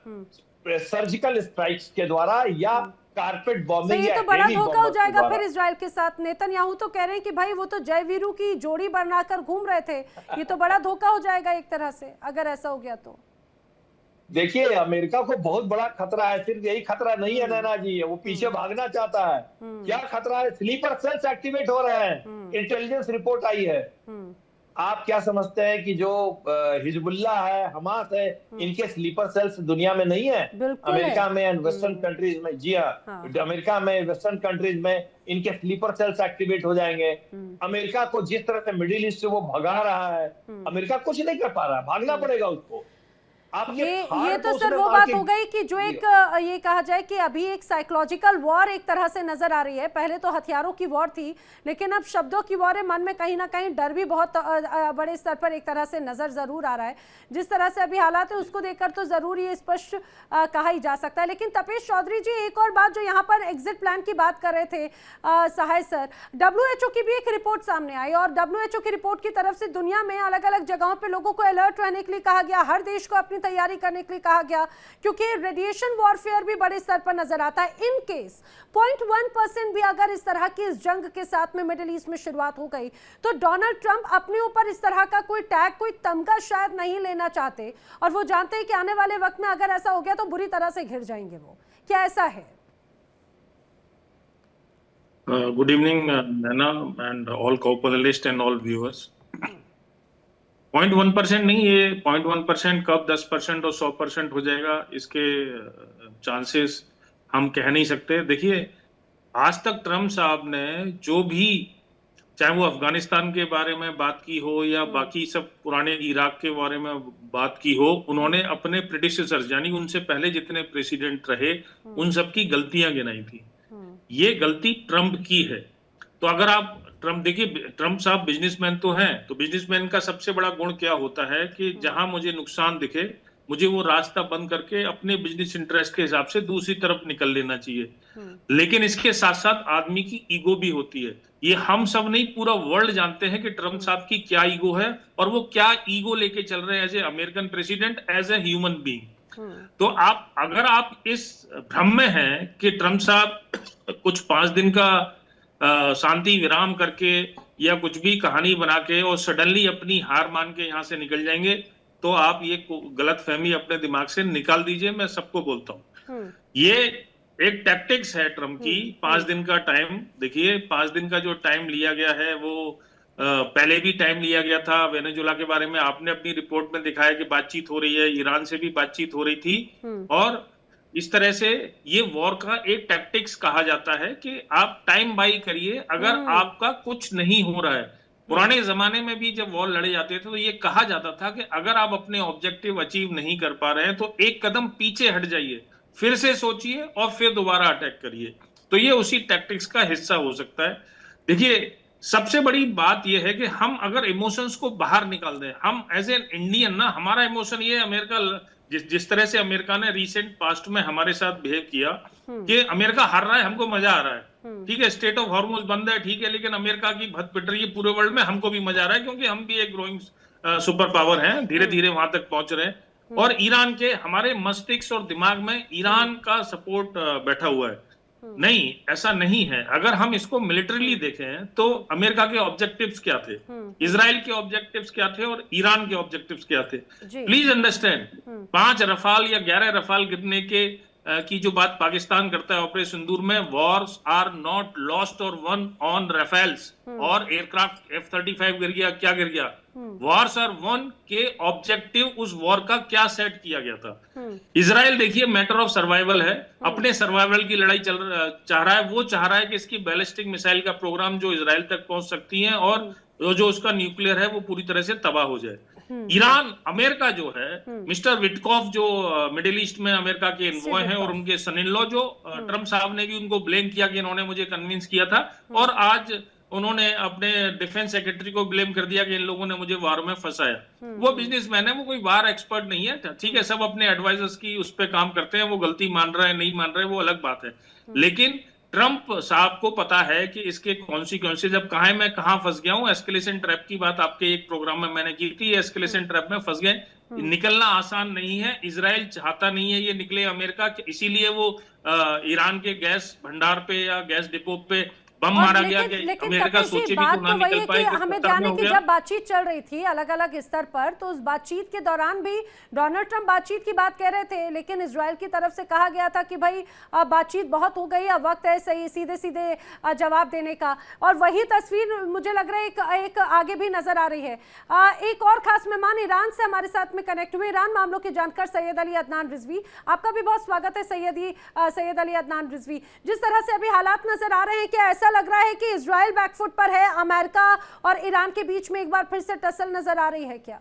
सर्जिकल स्ट्राइक्स के द्वारा या कारपेट बॉम्बिंग। ये तो बड़ा धोखा हो जाएगा फिर इजराइल के साथ। नेतन्याहू तो कह रहे हैं कि भाई वो तो जय वीरू की जोड़ी बनाकर घूम रहे थे, ये तो बड़ा धोखा हो जाएगा एक तरह से अगर ऐसा हो गया तो। देखिए अमेरिका को बहुत बड़ा खतरा है, सिर्फ यही खतरा नहीं है नैना जी, वो पीछे भागना चाहता है। क्या खतरा है? स्लीपर सेल्स एक्टिवेट हो रहे हैं, इंटेलिजेंस रिपोर्ट आई है। आप क्या समझते हैं कि जो हिजबुल्ला है, हमास है, इनके स्लीपर सेल्स दुनिया में नहीं है? अमेरिका में एंड वेस्टर्न कंट्रीज में, जी हाँ, अमेरिका में, वेस्टर्न कंट्रीज में इनके स्लीपर सेल्स एक्टिवेट हो जाएंगे। अमेरिका को जिस तरह से मिडिल ईस्ट से वो भगा रहा है, अमेरिका कुछ नहीं कर पा रहा है, भागना पड़ेगा उसको। ये तो सर वो बात हो गई कि जो एक ये कहा जाए कि अभी एक साइकोलॉजिकल वॉर एक तरह से नजर आ रही है। पहले तो हथियारों की वॉर थी, लेकिन अब शब्दों की वॉर है। मन में कहीं ना कहीं डर भी बहुत बड़े स्तर पर एक तरह से नजर जरूर आ रहा है। जिस तरह से अभी हालात है उसको देखकर तो जरूर ये स्पष्ट कहा ही जा सकता है। लेकिन तपेश चौधरी जी, एक और बात जो यहाँ पर एग्जिट प्लान की बात कर रहे थे सहाय सर, WHO की भी एक रिपोर्ट सामने आई और WHO की रिपोर्ट की तरफ से दुनिया में अलग अलग जगहों पर लोगों को अलर्ट रहने के लिए कहा गया, हर देश को अपनी तैयारी करने के लिए कहा गया, क्योंकि रेडिएशन वॉरफेयर भी बड़े स्तर पर नजर आता है। इन केस 0.1% भी अगर इस तरह की इस जंग के साथ में मिडिल ईस्ट में शुरुआत हो गई तो डोनाल्ड ट्रंप अपने ऊपर इस तरह का कोई टैग, कोई तमगा शायद नहीं लेना चाहते, और वो जानते हैं कि आने वाले वक्त में अगर ऐसा हो गया तो बुरी तरह से घिर जाएंगे वो। क्या ऐसा है? Good evening, Nana, and all co-panelists and all viewers. 0.1% नहीं, ये 0.1% कब 10% और 100% हो जाएगा, इसके चांसेस हम कह नहीं सकते। देखिए, आज तक ट्रम्प साहब ने जो भी, चाहे वो अफगानिस्तान के बारे में बात की हो या बाकी सब पुराने इराक के बारे में बात की हो, उन्होंने अपने प्रेडिसेसर्स यानी उनसे पहले जितने प्रेसिडेंट रहे उन सब की गलतियां गिनाई थी। ये गलती ट्रम्प की है। तो अगर आप ट्रम्प देखिए, ट्रम्प साहब बिजनेसमैन तो हैं, तो बिजनेसमैन का सबसे बड़ा गुण क्या होता है कि जहां मुझे नुकसान दिखे मुझे वो रास्ता बंद करके अपने बिजनेस इंटरेस्ट के हिसाब से दूसरी तरफ निकल लेना चाहिए। लेकिन इसके साथ साथ आदमी की ईगो भी होती है। ये हम सब नहीं, पूरा वर्ल्ड जानते हैं कि ट्रम्प साहब की क्या ईगो है और वो क्या ईगो लेके चल रहे हैं as a American president, as a human being. तो आप अगर आप इस भ्रम में हैं कि ट्रम्प साहब कुछ 5 दिन का शांति विराम करके या कुछ भी कहानी बना के और सडनली अपनी हार मान के यहां से निकल जाएंगे, तो आप ये गलत फहमी अपने दिमाग से निकाल दीजिए। मैं सबको बोलता हूं, ये एक टैक्टिक्स है ट्रम्प की। 5 दिन का टाइम, देखिए 5 दिन का जो टाइम लिया गया है वो पहले भी टाइम लिया गया था। वेनेजुला के बारे में आपने अपनी रिपोर्ट में दिखाया कि बातचीत हो रही है, ईरान से भी बातचीत हो रही थी। और इस तरह से ये वॉर का एक टैक्टिक्स कहा जाता है कि आप टाइम बाई करिए अगर आपका कुछ नहीं हो रहा है। पुराने जमाने में भी जब वॉर लड़े जाते थे तो ये कहा जाता था कि अगर आप अपने ऑब्जेक्टिव अचीव नहीं कर पा रहे हैं तो एक कदम पीछे हट जाइए, फिर से सोचिए और फिर दोबारा अटैक करिए। तो ये उसी टैक्टिक्स का हिस्सा हो सकता है। देखिए, सबसे बड़ी बात यह है कि हम अगर इमोशंस को बाहर निकाल दें, हम एज एन इंडियन ना, हमारा इमोशन ये अमेरिका जिस तरह से अमेरिका ने रिसेंट पास्ट में हमारे साथ बिहेव किया कि अमेरिका हार रहा है, हमको मजा आ रहा है, ठीक है, स्टेट ऑफ हॉर्मुज बंद है, ठीक है, लेकिन अमेरिका की भत पिट रही है पूरे वर्ल्ड में, हमको भी मजा आ रहा है क्योंकि हम भी एक ग्रोइंग सुपर पावर हैं, धीरे धीरे वहां तक पहुंच रहे हैं। और ईरान के हमारे मस्तिष्क और दिमाग में ईरान का सपोर्ट बैठा हुआ है। नहीं, ऐसा नहीं है। अगर हम इसको मिलिटरीली देखें तो अमेरिका के ऑब्जेक्टिव्स क्या थे, इजराइल के ऑब्जेक्टिव्स क्या थे और ईरान के ऑब्जेक्टिव्स क्या थे। प्लीज अंडरस्टैंड, 5 रफाल या 11 रफाल गिरने के की जो बात पाकिस्तान करता है ऑपरेशन सिंदूर में, वॉर्स आर नॉट लॉस्ट और वन ऑन रफेल्स और एयरक्राफ्ट F-35 गिर गया, क्या गिर गया, वॉर्स आर वन के ऑब्जेक्टिव उस वॉर का क्या सेट किया गया था। इजराइल देखिए मैटर ऑफ सर्वाइवल है, अपने सर्वाइवल की लड़ाई चाह रहा है। वो चाह रहा है कि इसकी बैलिस्टिक मिसाइल का प्रोग्राम जो इजराइल तक पहुंच सकती है और जो उसका न्यूक्लियर है वो पूरी तरह से तबाह हो जाए। ईरान, अमेरिका जो है, मिस्टर विटकॉफ जो मिडिल ईस्ट में अमेरिका के एनवॉय हैं और उनके सन इन लॉ जो ट्रम्प साहब ने भी उनको ब्लेम किया कि इन्होंने मुझे कन्विंस किया था, और आज उन्होंने अपने डिफेंस सेक्रेटरी को ब्लेम कर दिया कि इन लोगों ने मुझे वार में फंसाया। वो बिजनेसमैन है, वो कोई वार एक्सपर्ट नहीं है, ठीक है, सब अपने एडवाइजर्स की उस पर काम करते हैं, वो गलती मान रहा है नहीं मान रहे वो अलग बात है। लेकिन ट्रम्प साहब को पता है कि इसके कॉन्सिक्वेंसेज अब कहां मैं कहां फंस गया हूं। एस्केलेशन ट्रैप की बात आपके एक प्रोग्राम में मैंने की थी, एस्केलेशन ट्रैप में फंस गए, निकलना आसान नहीं है। इजराइल चाहता नहीं है ये निकले अमेरिका, इसीलिए वो ईरान के गैस भंडार पे या गैस डिपो पे बम और मारा गया कि लेकिन अमेरिका कपिल जी, सोचे भी बात तो ना तो वही निकल है पाए कि कि हमें कतर ध्यान में है हो कि गया। जब बातचीत चल रही थी अलग अलग स्तर पर, तो उस बातचीत के दौरान भी डोनाल्ड ट्रंप बातचीत की बात कह रहे थे, लेकिन इजराइल की तरफ से कहा गया था कि भाई बातचीत बहुत हो गई, अब वक्त है सही सीधे सीधे जवाब देने का। और वही तस्वीर मुझे लग रहा है एक आगे भी नजर आ रही है। एक और खास मेहमान ईरान से हमारे साथ में कनेक्ट हुए, ईरान मामलों के जानकार सैयद अली अदनान रिजवी। आपका भी बहुत स्वागत है सैयद अली अदनान रिजवी। जिस तरह से अभी हालात नजर आ रहे हैं, क्या ऐसा लग रहा है कि इजराइल बैकफुट पर है, अमेरिका और ईरान के बीच में एक बार फिर से टसल नजर आ रही है क्या?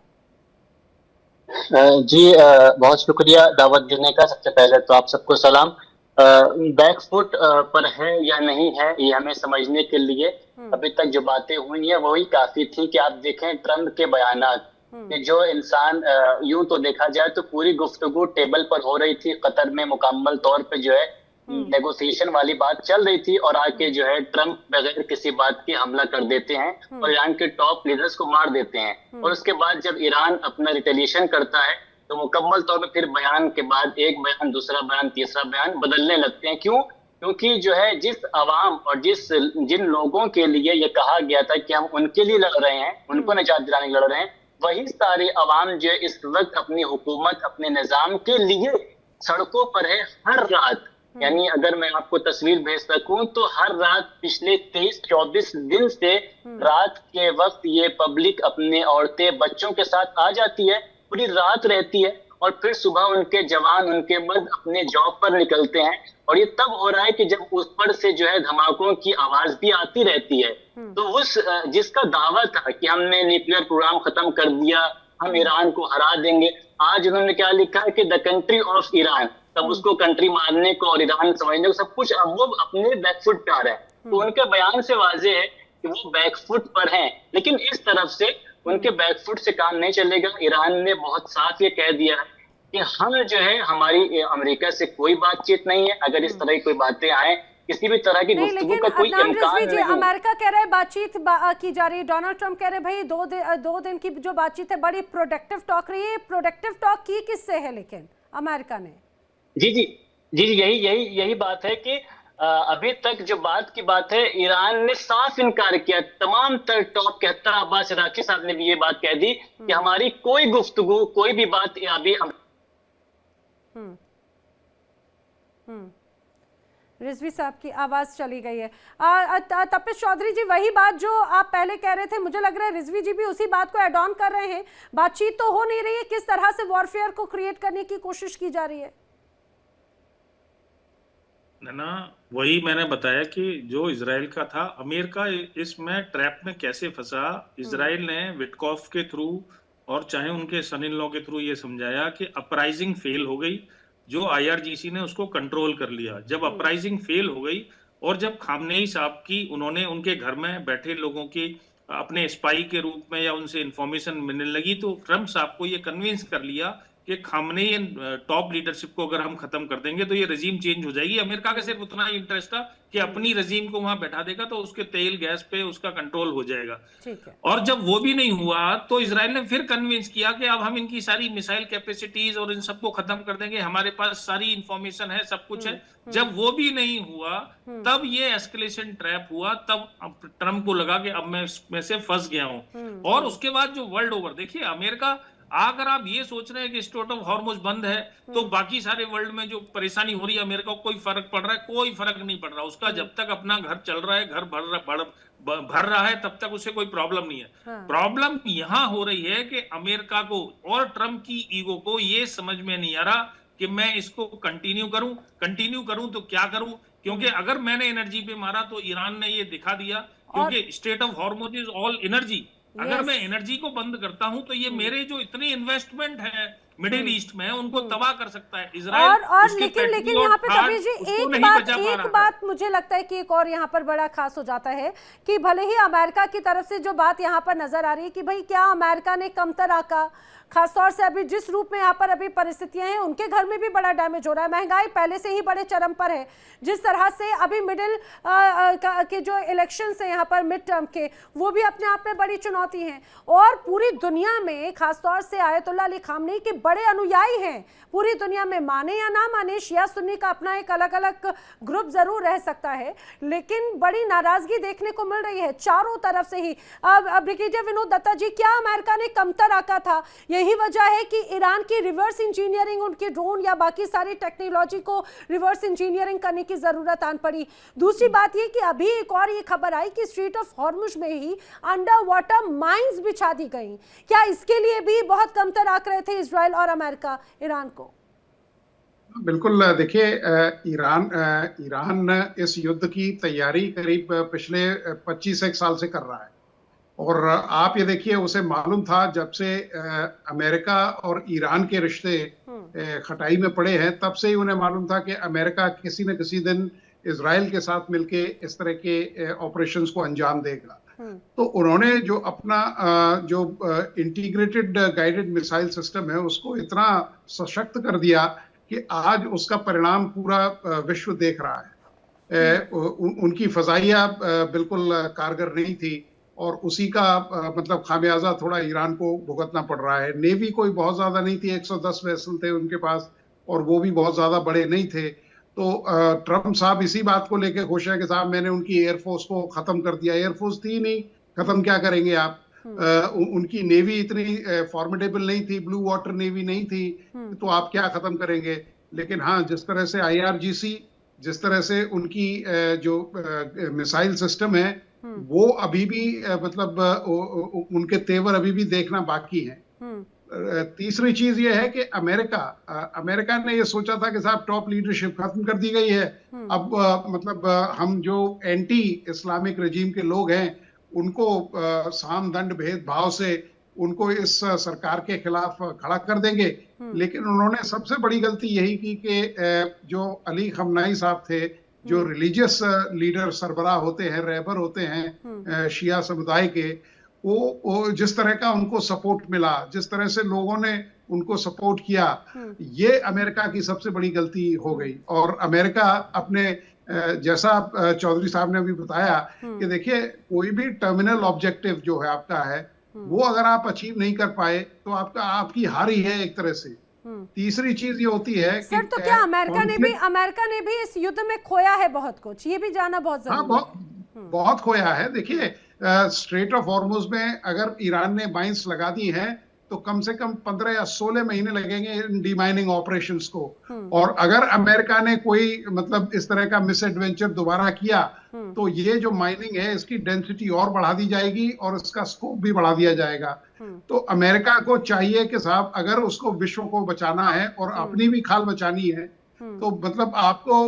जी, बहुत शुक्रिया दावत देने का। सबसे पहले तो आप सबको सलाम। बैकफुट पर है या नहीं है, ये हमें समझने के लिए अभी तक जो बातें हुई हैं वही काफी थी। कि आप देखें ट्रम्प के बयानात कि जो इंसान यूं तो देखा जाए तो पूरी गुफ्तगू टेबल पर हो रही थी, कतर में मुकम्मल तौर पे जो है नेगोशिएशन वाली बात चल रही थी, और आके जो है ट्रम्प बगैर किसी बात के हमला कर देते हैं और ईरान के टॉप लीडर्स को मार देते हैं। और उसके बाद जब ईरान अपना रिटेलिएशन करता है तो मुकम्मल तौर पे फिर बयान के बाद एक बयान, दूसरा बयान, तीसरा बयान बदलने लगते हैं। क्यों? क्योंकि जो है जिस अवाम और जिन लोगों के लिए ये कहा गया था कि हम उनके लिए लड़ रहे हैं, उनको निजात दिलाने के लिए लड़ रहे हैं, वही सारे अवाम जो है इस वक्त अपनी हुकूमत, अपने निजाम के लिए सड़कों पर है हर रात। यानी अगर मैं आपको तस्वीर भेज सकूं तो हर रात पिछले 23-24 दिन से रात के वक्त ये पब्लिक अपने औरतें बच्चों के साथ आ जाती है, पूरी रात रहती है, और फिर सुबह उनके जवान, उनके मर्द अपने जॉब पर निकलते हैं। और ये तब हो रहा है कि जब उस पर से जो है धमाकों की आवाज भी आती रहती है। तो उस जिसका दावा था कि हमने न्यूक्लियर प्रोग्राम खत्म कर दिया, हम ईरान को हरा देंगे, आज उन्होंने क्या लिखा है कि द कंट्री ऑफ ईरान। तब उसको कंट्री मानने को और ईरान समझने को सब कुछ अब वो अपने बैकफुट पे आ रहा है। तो उनके बयान से वाजे है कि वो बैकफुट पर हैं, लेकिन इस तरफ से उनके बैकफुट से काम नहीं चलेगा। ईरान ने बहुत साफ ये कह दिया है कि हम जो है, हमारी अमेरिका से कोई बातचीत नहीं है। अगर इस तरह की कोई बातें आए, किसी भी तरह की गुफ्तगू का कोई इम्कान नहीं। अमेरिका कह रहा है बातचीत की जा रही है, डोनाल्ड ट्रंप कह रहे भाई दो दिन की जो बातचीत है बड़ी प्रोडक्टिव टॉक रही है। प्रोडक्टिव टॉक की किससे है लेकिन अमेरिका ने? जी, यही बात है कि अभी तक जो बात की बात है, ईरान ने साफ इनकार किया। तमाम टॉप कहता अब्बास इराकी साहब ने भी ये बात कह दी कि हमारी कोई गुफ्तगू, कोई भी बात अभी रिजवी साहब की आवाज चली गई है। तपिश चौधरी जी, वही बात जो आप पहले कह रहे थे, मुझे लग रहा है रिजवी जी भी उसी बात को एड ऑन कर रहे हैं। बातचीत तो हो नहीं रही है, किस तरह से वॉरफेयर को क्रिएट करने की कोशिश की जा रही है? ना वही मैंने बताया कि जो इजराइल का था, अमेरिका इसमें ट्रैप में कैसे फंसा। इजराइल ने विटकॉफ के थ्रू और चाहे उनके सन इन लॉ के थ्रू ये समझाया कि अपराइजिंग फेल हो गई, जो आईआरजीसी ने उसको कंट्रोल कर लिया। जब अपराइजिंग फेल हो गई और जब खामनेई साहब की उन्होंने उनके घर में बैठे लोगों की अपने स्पाई के रूप में या उनसे इंफॉर्मेशन मिलने लगी, तो ट्रंप साहब को ये कन्विंस कर लिया कि खामनेई टॉप लीडरशिप को अगर हम खत्म कर देंगे तो ये रजीम चेंज हो जाएगी। अमेरिका का सिर्फ उतना ही इंटरेस्ट था कि अपनी रजीम को वहां बैठा देगा तो उसके तेल गैस पे उसका कंट्रोल हो जाएगा। और जब वो भी नहीं हुआ तो इजराइल ने फिर कन्विंस किया कि अब हम इनकी सारी मिसाइल कैपेसिटीज और इन सबको खत्म कर देंगे, हमारे पास सारी इंफॉर्मेशन है, सब कुछ है। जब वो भी नहीं हुआ तब ये एस्केलेशन ट्रैप हुआ। तब ट्रंप को लगा कि अब मैं इसमें से फंस गया हूं। और उसके बाद जो वर्ल्ड ओवर, देखिए अमेरिका, अगर आप ये सोच रहे हैं कि स्ट्रेट ऑफ हॉर्मुज बंद है तो बाकी सारे वर्ल्ड में जो परेशानी हो रही है अमेरिका को कोई फर्क पड़ रहा है? कोई फर्क नहीं पड़ रहा उसका। जब तक अपना घर चल रहा है, घर भर रहा है, तब तक उसे कोई प्रॉब्लम नहीं है। प्रॉब्लम यहां हो रही है कि अमेरिका को और ट्रंप की ईगो को ये समझ में नहीं आ रहा कि मैं इसको कंटिन्यू करूं तो क्या करूं। क्योंकि अगर मैंने एनर्जी पे मारा तो ईरान ने ये दिखा दिया, क्योंकि state of Hormuz is all energy. अगर मैं एनर्जी को बंद करता हूं तो ये मेरे जो इतने इन्वेस्टमेंट है मिडिल ईस्ट में उनको तबाह कर सकता है इजराइल। और लेकिन यहाँ पे कबीर जी एक बात मुझे लगता है कि एक और यहाँ पर बड़ा खास हो जाता है कि भले ही अमेरिका की तरफ से जो बात यहाँ पर नजर आ रही है कि भाई क्या अमेरिका ने कमतर आका खासतौर से अभी जिस रूप में यहाँ पर अभी परिस्थितियां हैं, उनके घर में भी बड़ा डैमेज हो रहा है। महंगाई पहले से ही बड़े चरम पर है। जिस तरह से अभी मिडिल के जो इलेक्शंस हैं यहाँ पर मिड टर्म के, वो भी अपने आप में बड़ी चुनौती हैं। और पूरी दुनिया में खासतौर से आयतुल्लाह अली खामनेई के बड़े अनुयायी हैं। पूरी दुनिया में माने या ना माने, शिया सुन्नी का अपना एक अलग अलग ग्रुप जरूर रह सकता है, लेकिन बड़ी नाराजगी देखने को मिल रही है चारों तरफ से ही। अब ब्रिगेडियर विनोद दत्ता जी, क्या अमेरिका ने कमतर आका था? यही वजह है कि ईरान की रिवर्स इंजीनियरिंग, उनकी ड्रोन या बाकी सारी टेक्नोलॉजी को रिवर्स इंजीनियरिंग करने की जरूरत आन पड़ी। दूसरी बात यह कि अभी एक और ये खबर आई कि स्ट्रेट ऑफ हॉर्मुज में ही अंडर वाटर माइंस बिछा दी गई। क्या इसके लिए भी बहुत कमतर आंक रहे थे इजराइल और अमेरिका ईरान को? बिल्कुल, देखिए, ईरान इस युद्ध की तैयारी करीब पिछले 25 साल से कर रहा है। और आप ये देखिए, उसे मालूम था जब से अमेरिका और ईरान के रिश्ते खटाई में पड़े हैं, तब से ही उन्हें मालूम था कि अमेरिका किसी न किसी दिन इजराइल के साथ मिलके इस तरह के ऑपरेशंस को अंजाम देगा। तो उन्होंने जो अपना जो इंटीग्रेटेड गाइडेड मिसाइल सिस्टम है, उसको इतना सशक्त कर दिया कि आज उसका परिणाम पूरा विश्व देख रहा है। उनकी फजाइया बिल्कुल कारगर नहीं थी और उसी का मतलब खामियाजा थोड़ा ईरान को भुगतना पड़ रहा है। नेवी कोई बहुत ज्यादा नहीं थी, 110 वेसल थे उनके पास, और वो भी बहुत ज्यादा बड़े नहीं थे। तो ट्रम्प साहब इसी बात को लेके खुश है कि साहब मैंने उनकी एयरफोर्स को खत्म कर दिया। एयरफोर्स थी नहीं, खत्म क्या करेंगे आप? उनकी नेवी इतनी फॉर्मिडेबल नहीं थी, ब्लू वाटर नेवी नहीं थी, तो आप क्या खत्म करेंगे? लेकिन हाँ, जिस तरह से IRGC, जिस तरह से उनकी जो मिसाइल सिस्टम है, वो अभी भी मतलब उनके तेवर अभी भी देखना बाकी है। तीसरी चीज ये है कि अमेरिका ने ये सोचा था कि साहब टॉप लीडरशिप खत्म कर दी गई है, अब मतलब हम जो एंटी इस्लामिक रजीम के लोग हैं उनको साम दंड भेदभाव से उनको इस सरकार के खिलाफ खड़ा कर देंगे। लेकिन उन्होंने सबसे बड़ी गलती यही की कि जो अली खमनाई साहब थे, जो रिलीजियस लीडर सरबराह होते हैं, रहबर होते हैं शिया समुदाय के, वो जिस तरह का उनको सपोर्ट मिला, जिस तरह से लोगों ने उनको सपोर्ट किया, ये अमेरिका की सबसे बड़ी गलती हो गई। और अमेरिका अपने जैसा चौधरी साहब ने अभी बताया कि देखिए, कोई भी टर्मिनल ऑब्जेक्टिव जो है आपका है, वो अगर आप अचीव नहीं कर पाए तो आपकी हार ही है एक तरह से। तीसरी चीज ये होती है कि सर, तो क्या अमेरिका ने भी इस युद्ध में खोया है बहुत कुछ? ये भी जानना बहुत जरूरी है। बहुत खोया है। देखिए, स्ट्रेट ऑफ हॉर्मुज में अगर ईरान ने माइंस लगा दी हैं तो कम से कम 15 या 16 महीने लगेंगे इन डीमाइनिंग ऑपरेशंस को। और अगर अमेरिका ने कोई मतलब इस तरह का मिस एडवेंचर दोबारा किया तो ये जो माइनिंग है इसकी डेंसिटी और बढ़ा दी जाएगी और इसका स्कोप भी बढ़ा दिया जाएगा। तो अमेरिका को चाहिए कि साहब, अगर उसको विश्व को बचाना है और अपनी भी खाल बचानी है, तो मतलब आपको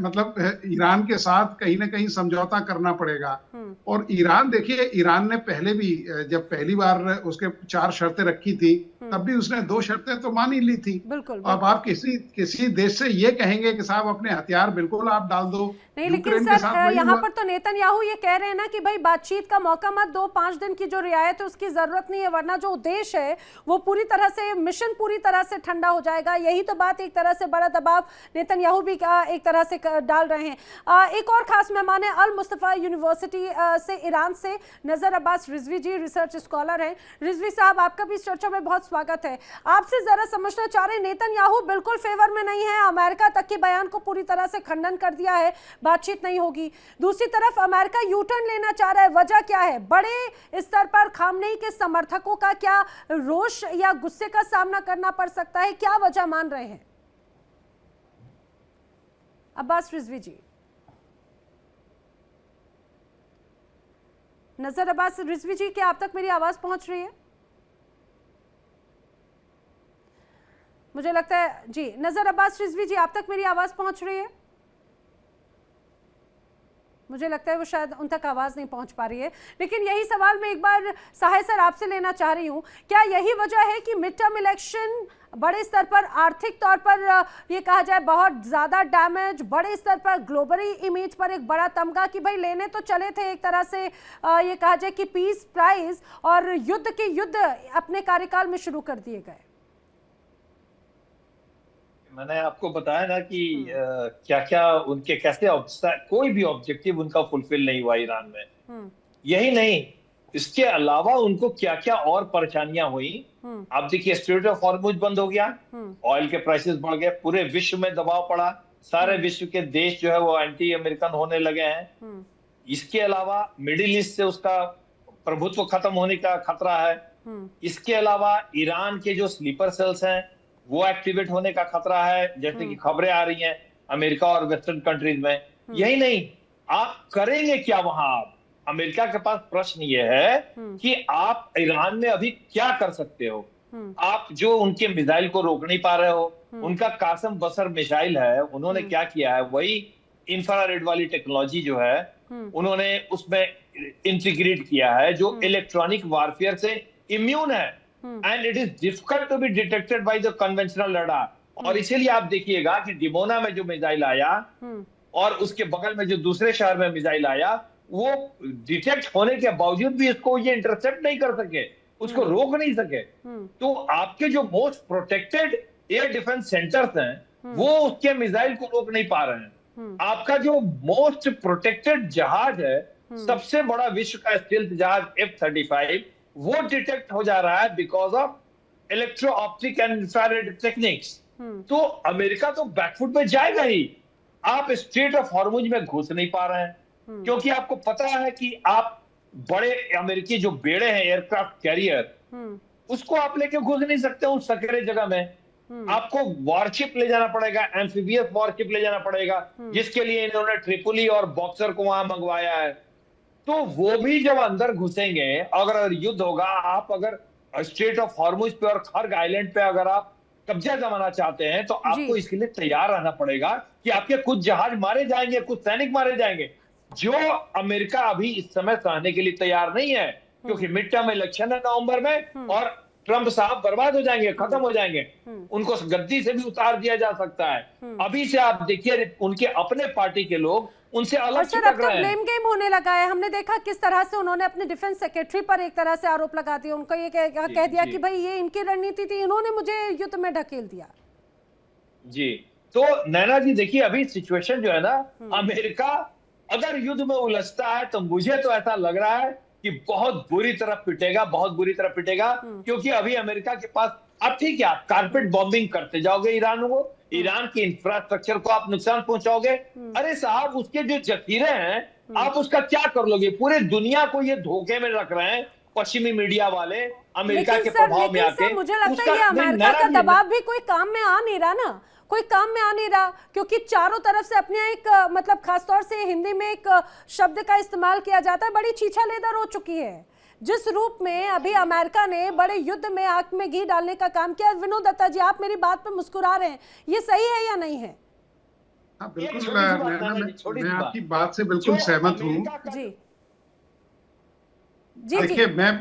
मतलब ईरान के साथ कहीं ना कहीं समझौता करना पड़ेगा। और ईरान, देखिए, ईरान ने पहले भी जब पहली बार उसके 4 शर्तें रखी थी, तब भी उसने 2 शर्तें तो मान ही ली थी। बिल्कुल। अब आप किसी देश से ये कहेंगे कि साहब अपने हथियार बिल्कुल आप डाल दो नहीं, लेकिन सर यहाँ पर तो नेतन्याहू ये कह रहे हैं ना कि भाई बातचीत का मौका मत दो, 5 दिन की जो रियायत है उसकी जरूरत नहीं है, वरना जो उद्देश्य है वो पूरी तरह से, मिशन पूरी तरह से ठंडा हो जाएगा। यही तो बात, एक तरह से बड़ा दबाव नेतन्याहू भी एक तरह से डाल रहे हैं। एक और खास मेहमान है अल मुस्तफा यूनिवर्सिटी से ईरान से नजर अब्बास रिजवी जी, रिसर्च स्कॉलर हैं। रिजवी साहब, आपका भी इस चर्चा में बहुत स्वागत है। आपसे जरा समझना चाह रहे हैं, नेतन्याहू बिल्कुल फेवर में नहीं है, अमेरिका तक के बयान को पूरी तरह से खंडन कर दिया है, बातचीत नहीं होगी। दूसरी तरफ अमेरिका यू टर्न लेना चाह रहा है, वजह क्या है? बड़े स्तर पर खामनेई के समर्थकों का क्या रोष या गुस्से का सामना करना पड़ सकता है? क्या वजह मान रहे हैं अब्बास रिजवी जी? नजर अब्बास रिजवी जी, क्या आप तक मेरी आवाज पहुंच रही है? मुझे लगता है जी, नजर अब्बास रिजवी जी, आप तक मेरी आवाज पहुंच रही है? मुझे लगता है वो शायद उन तक आवाज़ नहीं पहुंच पा रही है। लेकिन यही सवाल मैं एक बार साहे सर आपसे लेना चाह रही हूँ, क्या यही वजह है कि मिड टर्म इलेक्शन बड़े स्तर पर आर्थिक तौर पर ये कहा जाए बहुत ज़्यादा डैमेज, बड़े स्तर पर ग्लोबली इमेज पर एक बड़ा तमगा कि भाई लेने तो चले थे एक तरह से ये कहा जाए कि पीस प्राइज, और युद्ध के युद्ध अपने कार्यकाल में शुरू कर दिए गए? मैंने आपको बताया ना कि क्या क्या उनके कैसे कोई भी ऑब्जेक्टिव उनका फुलफिल नहीं हुआ ईरान में। यही नहीं, इसके अलावा उनको क्या क्या और परेशानियां हुई। आप देखिए, स्ट्रेट ऑफ हॉर्मुज बंद हो गया, ऑयल के प्राइसेस बढ़ गए, पूरे विश्व में दबाव पड़ा, सारे विश्व के देश जो है वो एंटी अमेरिकन होने लगे हैं। इसके अलावा मिडिल ईस्ट से उसका प्रभुत्व खत्म होने का खतरा है। इसके अलावा ईरान के जो स्लीपर सेल्स हैं वो एक्टिवेट होने का खतरा है, जैसे कि खबरें आ रही हैं अमेरिका और वेस्टर्न कंट्रीज में। यही नहीं, आप करेंगे क्या वहां? आप अमेरिका के पास प्रश्न ये है कि आप ईरान में अभी क्या कर सकते हो? आप जो उनके मिसाइल को रोक नहीं पा रहे हो, उनका कासम बसर मिसाइल है, उन्होंने क्या किया है, वही इंफ्रारेड वाली टेक्नोलॉजी जो है उन्होंने उसमें इंटीग्रेट किया है, जो इलेक्ट्रॉनिक वारफेयर से इम्यून है, and it is difficult to be detected by the conventional radar. और इसीलिए आप देखिएगा कि डिमोना में जो मिसाइल आया और उसके बगल में जो दूसरे शहर में मिसाइल आया, वो डिटेक्ट होने के बावजूद भी इसको ये इंटरसेप्ट नहीं कर सके, उसको रोक नहीं सके। तो आपके जो most protected air defence centres हैं वो उसके मिसाइल को रोक नहीं पा रहे हैं। आपका जो मोस्ट प्रोटेक्टेड जहाज है, सबसे बड़ा विश्व का स्टील्थ जहाज F-35, वो डिटेक्ट हो जा रहा है because of electro optic and infrared techniques. तो अमेरिका तो बैकफुट में जाएगा ही। आप स्ट्रेट ऑफ हॉर्मुज में घुस नहीं पा रहे हैं क्योंकि आपको पता है कि आप बड़े अमेरिकी जो बेड़े हैं एयरक्राफ्ट कैरियर, उसको आप लेके घुस नहीं सकते उस सकरे जगह में। आपको वॉरशिप ले जाना पड़ेगा, एम्फीबियस वॉरशिप ले जाना पड़ेगा, जिसके लिए इन्होंने ट्रिपोली और बॉक्सर को वहां मंगवाया है। तो वो भी जब अंदर घुसेंगे, अगर युद्ध होगा, आप अगर स्ट्रेट ऑफ हॉर्मुज पे और खर्ग आइलैंड पे अगर आप कब्जा जमाना चाहते हैं तो आपको इसके लिए तैयार रहना पड़ेगा कि आपके कुछ जहाज मारे जाएंगे, कुछ सैनिक मारे जाएंगे, जो अमेरिका अभी इस समय सहने के लिए तैयार नहीं है, क्योंकि मिड टर्म इलेक्शन है नवंबर में और ट्रंप साहब बर्बाद हो जाएंगे, खत्म हो जाएंगे, उनको गद्दी से भी उतार दिया जा सकता है। अभी से आप देखिए उनके अपने पार्टी के लोग उनसे अलग चिपक रहे हैं। ब्लेम गेम होने लगा है। हमने देखा किस तरह से उन्होंने अपने डिफेंस सेक्रेटरी पर एक तरह से आरोप लगा दिया, उनको ये कह दिया कि भाई ये इनकी रणनीति थी, इन्होंने मुझे युद्ध में ढकेल दिया। जी, तो नैना जी देखिए, अभी सिचुएशन जो है ना, अमेरिका अगर युद्ध में उलझता है तो मुझे तो ऐसा लग रहा है कि बहुत बुरी तरह पिटेगा, बहुत बुरी तरह पिटेगा, क्योंकि अभी अमेरिका के पास, अब ठीक है आप कारपेट बॉम्बिंग करते जाओगे ईरान को, ईरान की इंफ्रास्ट्रक्चर को आप नुकसान पहुंचाओगे। अरे साहब, उसके जो जखीरे हैं आप उसका क्या कर लोगे? पूरे दुनिया को ये धोखे में रख रहे हैं पश्चिमी मीडिया वाले, अमेरिका के प्रभाव में आके। मुझे लगता है ये अमेरिका का दबाव भी कोई काम में आ नहीं रहा ना, कोई काम में आ नहीं रहा, क्योंकि चारों तरफ से अपने एक मतलब खासतौर से हिंदी में एक शब्द का इस्तेमाल किया जाता है, बड़ी छीछालेदर हो चुकी है। जिस रूप में अभी अमेरिका ने बड़े युद्ध में आग में घी डालने का काम किया। विनोद दत्ता जी, आप मेरी बात पे मुस्कुरा रहे हैं, ये सही है या नहीं है? हाँ बिल्कुल, मैं आपकी बात से बिल्कुल सहमत हूँ। जी जी, देखिए मैं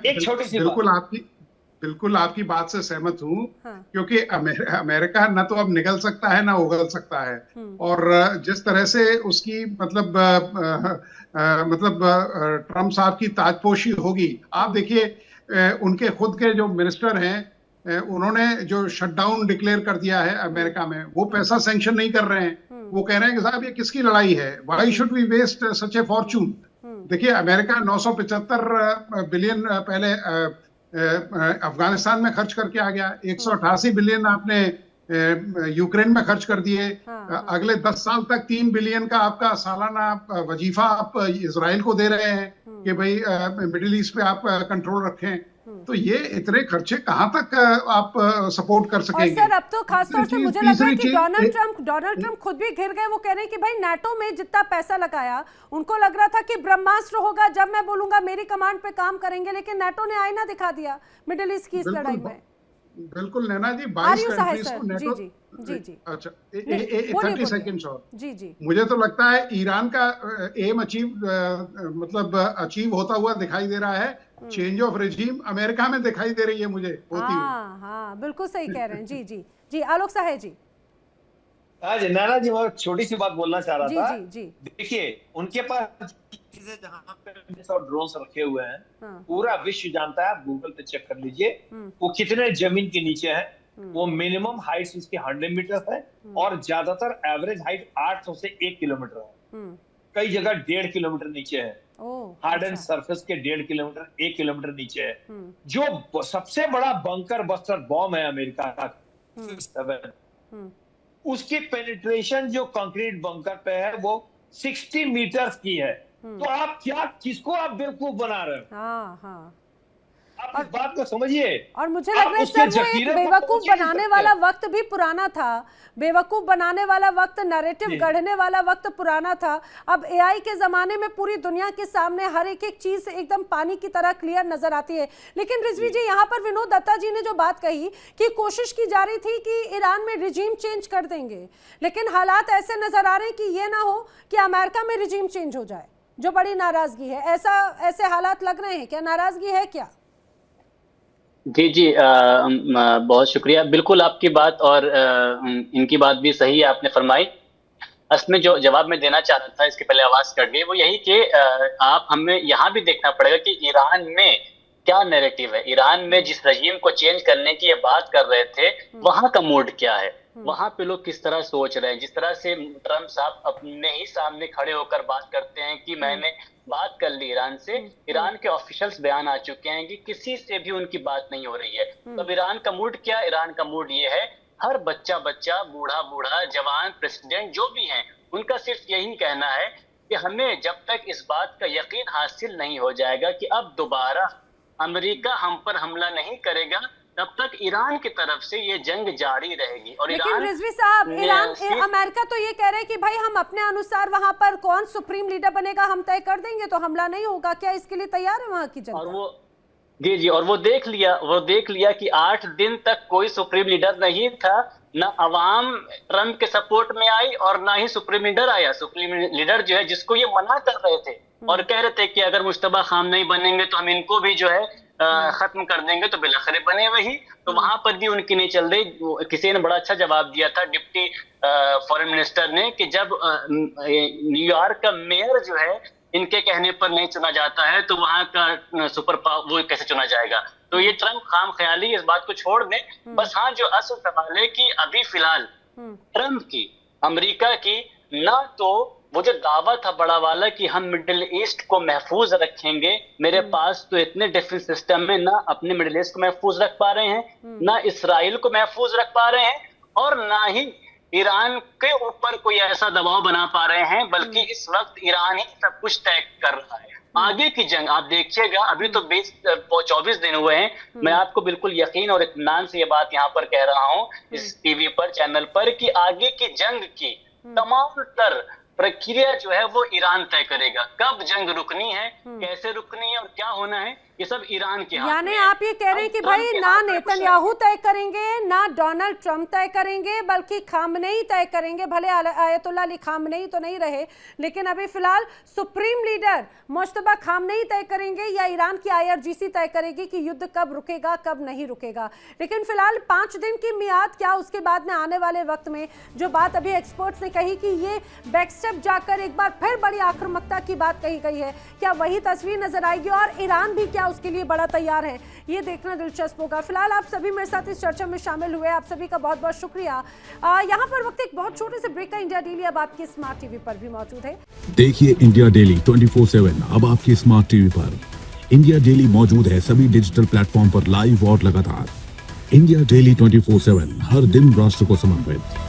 बिल्कुल आपकी बात से सहमत हूँ। हाँ। क्योंकि अमेरिका न तो अब निकल सकता है ना उगल सकता है, और जिस तरह से उसकी मतलब ट्रम्प साहब की ताजपोशी होगी। आप देखिए उनके खुद के जो मिनिस्टर हैं, उन्होंने जो शटडाउन डिक्लेयर कर दिया है अमेरिका में, वो पैसा सैंक्शन नहीं कर रहे हैं। वो कह रहे हैं कि साहब ये किसकी लड़ाई है, why should we waste such a fortune. देखिए अमेरिका 975 बिलियन पहले अफगानिस्तान में खर्च करके आ गया, 188 बिलियन आपने यूक्रेन में खर्च कर दिए। अगले 10 साल तक 3 बिलियन का आपका सालाना वजीफा आप इजराइल को दे रहे हैं कि भाई मिडिल ईस्ट पे आप कंट्रोल रखें। तो ये इतने खर्चे कहां तक आप सपोर्ट कर सकेंगे? और सर अब तो खासतौर से मुझे लग रहा है कि डोनाल्ड ट्रंप खुद भी घिर गए। वो कह रहे हैं कि भाई नाटो में जितना पैसा लगाया, उनको लग रहा था कि ब्रह्मास्त्र होगा, जब मैं बोलूंगा मेरी कमांड पे काम करेंगे, लेकिन नाटो ने आईना दिखा दिया मिडिल ईस्ट की इस लड़ाई में। बिल्कुल नैना जी, आ रही 22 हूँ साहिल कंट्रीज सर, को जी नेटो। जी जी जी अच्छा, नहीं, 30 बोलिए। सेकेंड्स और। जी जी मुझे तो लगता है ईरान का एम मतलब अचीव होता हुआ दिखाई दे रहा है। चेंज ऑफ रेजिम अमेरिका में दिखाई दे रही है मुझे होती हुई। हाँ हाँ बिल्कुल सही कह रहे हैं। जी जी जी आलोक साहे जी। हाँ जी, नाना जी, मैं छोटी सी बात बोलना चाह रहा जी था। जी जी देखिए, उनके पास चीजें जहां पे और ड्रोन्स रखे हुए हैं, हाँ पूरा विश्व जानता है। आप गूगल पे चेक कर लीजिए वो कितने जमीन के नीचे है। वो मिनिमम हाइट उसकी 100 मीटर है और ज्यादातर एवरेज हाइट 800 से 1 किलोमीटर है। कई जगह 1.5 किलोमीटर नीचे है। ओह हार्ड एंड अच्छा सरफेस के 1.5 किलोमीटर 1 किलोमीटर नीचे है। जो सबसे बड़ा बंकर बस्टर बॉम्ब है अमेरिका का 7, उसकी पेनिट्रेशन जो कंक्रीट बंकर पे है वो 60 मीटर्स की है। तो आप क्या, किसको आप बेवकूफ बना रहे हो? हाँ हाँ आप इस बात को समझिए। और मुझे आप लग रहा है उसके सर वो एक जखीरे को बेवकूफ पहुंच ही नहीं बनाने सकते। वाला वक्त भी पुराना था। बेवकूफ बनाने वाला वक्त, नैरेटिव जी। गढ़ने वाला वक्त पुराना था। अब एआई के जमाने में पूरी दुनिया के सामने हर एक चीज एकदम पानी की तरह क्लियर नजर आती है। लेकिन रिजवी जी, यहाँ पर विनोद दत्ता जी ने जो बात कही कि कोशिश की जा रही थी कि ईरान में रिजीम चेंज कर देंगे, लेकिन हालात ऐसे नजर आ रहे हैं कि ये ना हो कि अमेरिका में रिजीम चेंज हो जाए, जो बड़ी नाराजगी है। ऐसे हालात लग रहे हैं क्या? नाराजगी है क्या? जी जी, बहुत शुक्रिया। बिल्कुल आपकी बात और इनकी बात भी सही है, आपने फरमाई। असल में जो जवाब मैं देना चाह रहा था, इसके पहले आवाज कट गई, वो यही कि आप हमें यहाँ भी देखना पड़ेगा कि ईरान में क्या नैरेटिव है। ईरान में जिस रजीम को चेंज करने की ये बात कर रहे थे, वहां का मूड क्या है, वहां पे लोग किस तरह सोच रहे हैं। जिस तरह से ट्रम्प साहब अपने ही सामने खड़े होकर बात करते हैं कि मैंने बात कर ली ईरान से, ईरान के ऑफिशियल्स बयान आ चुके हैं कि किसी से भी उनकी बात नहीं हो रही है। तो ईरान का मूड क्या? ईरान का मूड ये है, हर बच्चा बच्चा, बूढ़ा बूढ़ा, जवान, प्रेसिडेंट जो भी हैं, उनका सिर्फ यही कहना है कि हमें जब तक इस बात का यकीन हासिल नहीं हो जाएगा कि अब दोबारा अमेरिका हम पर हमला नहीं करेगा, तब तक ईरान की तरफ से ये जंग जारी रहेगी। और लेकिन रिजवी साहब, अमेरिका तो ये कह रहे हैं कि भाई हम अपने अनुसार वहां पर कौन सुप्रीम लीडर बनेगा हम तय कर देंगे, तो हमला नहीं होगा। क्या इसके लिए तैयार है वहां की जनता? और वो जी, और वो देख लिया कि 8 दिन तक कोई सुप्रीम लीडर नहीं था। ना अवाम ट्रम्प के सपोर्ट में आई और ना ही सुप्रीम लीडर आया। सुप्रीम लीडर जो है, जिसको ये मना कर रहे थे और कह रहे थे कि अगर मुश्तबा खामनेई बनेंगे तो हम इनको भी जो है खत्म कर देंगे, तो बिलाखिर बने वही। तो वहां पर भी उनकी नहीं चल रही। किसी ने बड़ा अच्छा जवाब दिया था डिप्टी फॉरेन मिनिस्टर ने कि जब न्यूयॉर्क का मेयर जो है इनके कहने पर नहीं चुना जाता है, तो वहां का सुपर पावर वो कैसे चुना जाएगा? तो ये ट्रम्प खाम ख्याली इस बात को छोड़ दें। बस हाँ, जो असल सवाल है कि अभी फिलहाल ट्रम्प की, अमेरिका की, ना तो वो जो दावा था बड़ा वाला कि हम मिडिल ईस्ट को महफूज रखेंगे, मेरे पास तो इतने डिफेंस सिस्टम में ना अपने मिडिल ईस्ट को महफूज रख पा रहे हैं, ना इसराइल को महफूज रख पा रहे हैं, और ना ही ईरान के ऊपर कोई ऐसा दबाव बना पा रहे हैं, बल्कि इस वक्त ईरान ही सब कुछ तय कर रहा है। आगे की जंग आप देखिएगा, अभी तो 24 दिन हुए हैं। मैं आपको बिल्कुल यकीन और इत्मीनान से ये बात यहाँ पर कह रहा हूँ इस टीवी पर, चैनल पर, कि आगे की जंग की तमाम तर प्रक्रिया जो है वो ईरान तय करेगा। कब जंग रुकनी है, कैसे रुकनी है और क्या होना है, ये सब ईरान के हाथ में है। यानी आप ये कह रहे हैं कि भाई ना नेतन्याहू तय करेंगे, ना डोनाल्ड ट्रम्प तय करेंगे, बल्कि खामनेई तय करेंगे। भले आयतुल्लाह अली खामनेई तो नहीं रहे, लेकिन अभी फिलहाल सुप्रीम लीडर मुश्तबा खामनेई तय करेंगे या ईरान की IRGC तय करेगी कि युद्ध कब रुकेगा, कब नहीं रुकेगा। लेकिन फिलहाल 5 दिन की मियाद, क्या उसके बाद में आने वाले वक्त में जो बात अभी एक्सपर्ट्स ने कही कि ये बैकस्टेप जाकर एक बार फिर बड़ी आक्रामकता की बात कही गई है, क्या वही तस्वीर नजर आएगी और ईरान भी क्या उसके लिए बड़ा तैयार है? ये देखना दिलचस्प होगा। फिलहाल आप सभी मेरे साथ इस चर्चा में शामिल हुए, आप सभी का बहुत बहुत शुक्रिया। यहाँ पर वक्त एक बहुत छोटे से ब्रेक का। इंडिया डेली अब आपके स्मार्ट टीवी पर भी मौजूद है। देखिए इंडिया डेली 24/7 अब आपके स्मार्ट टीवी पर। इंडिया डेली मौजूद है सभी डिजिटल प्लेटफॉर्म पर लाइव और लगातार। इंडिया डेली 24/7 हर दिन राष्ट्र को समर्पित।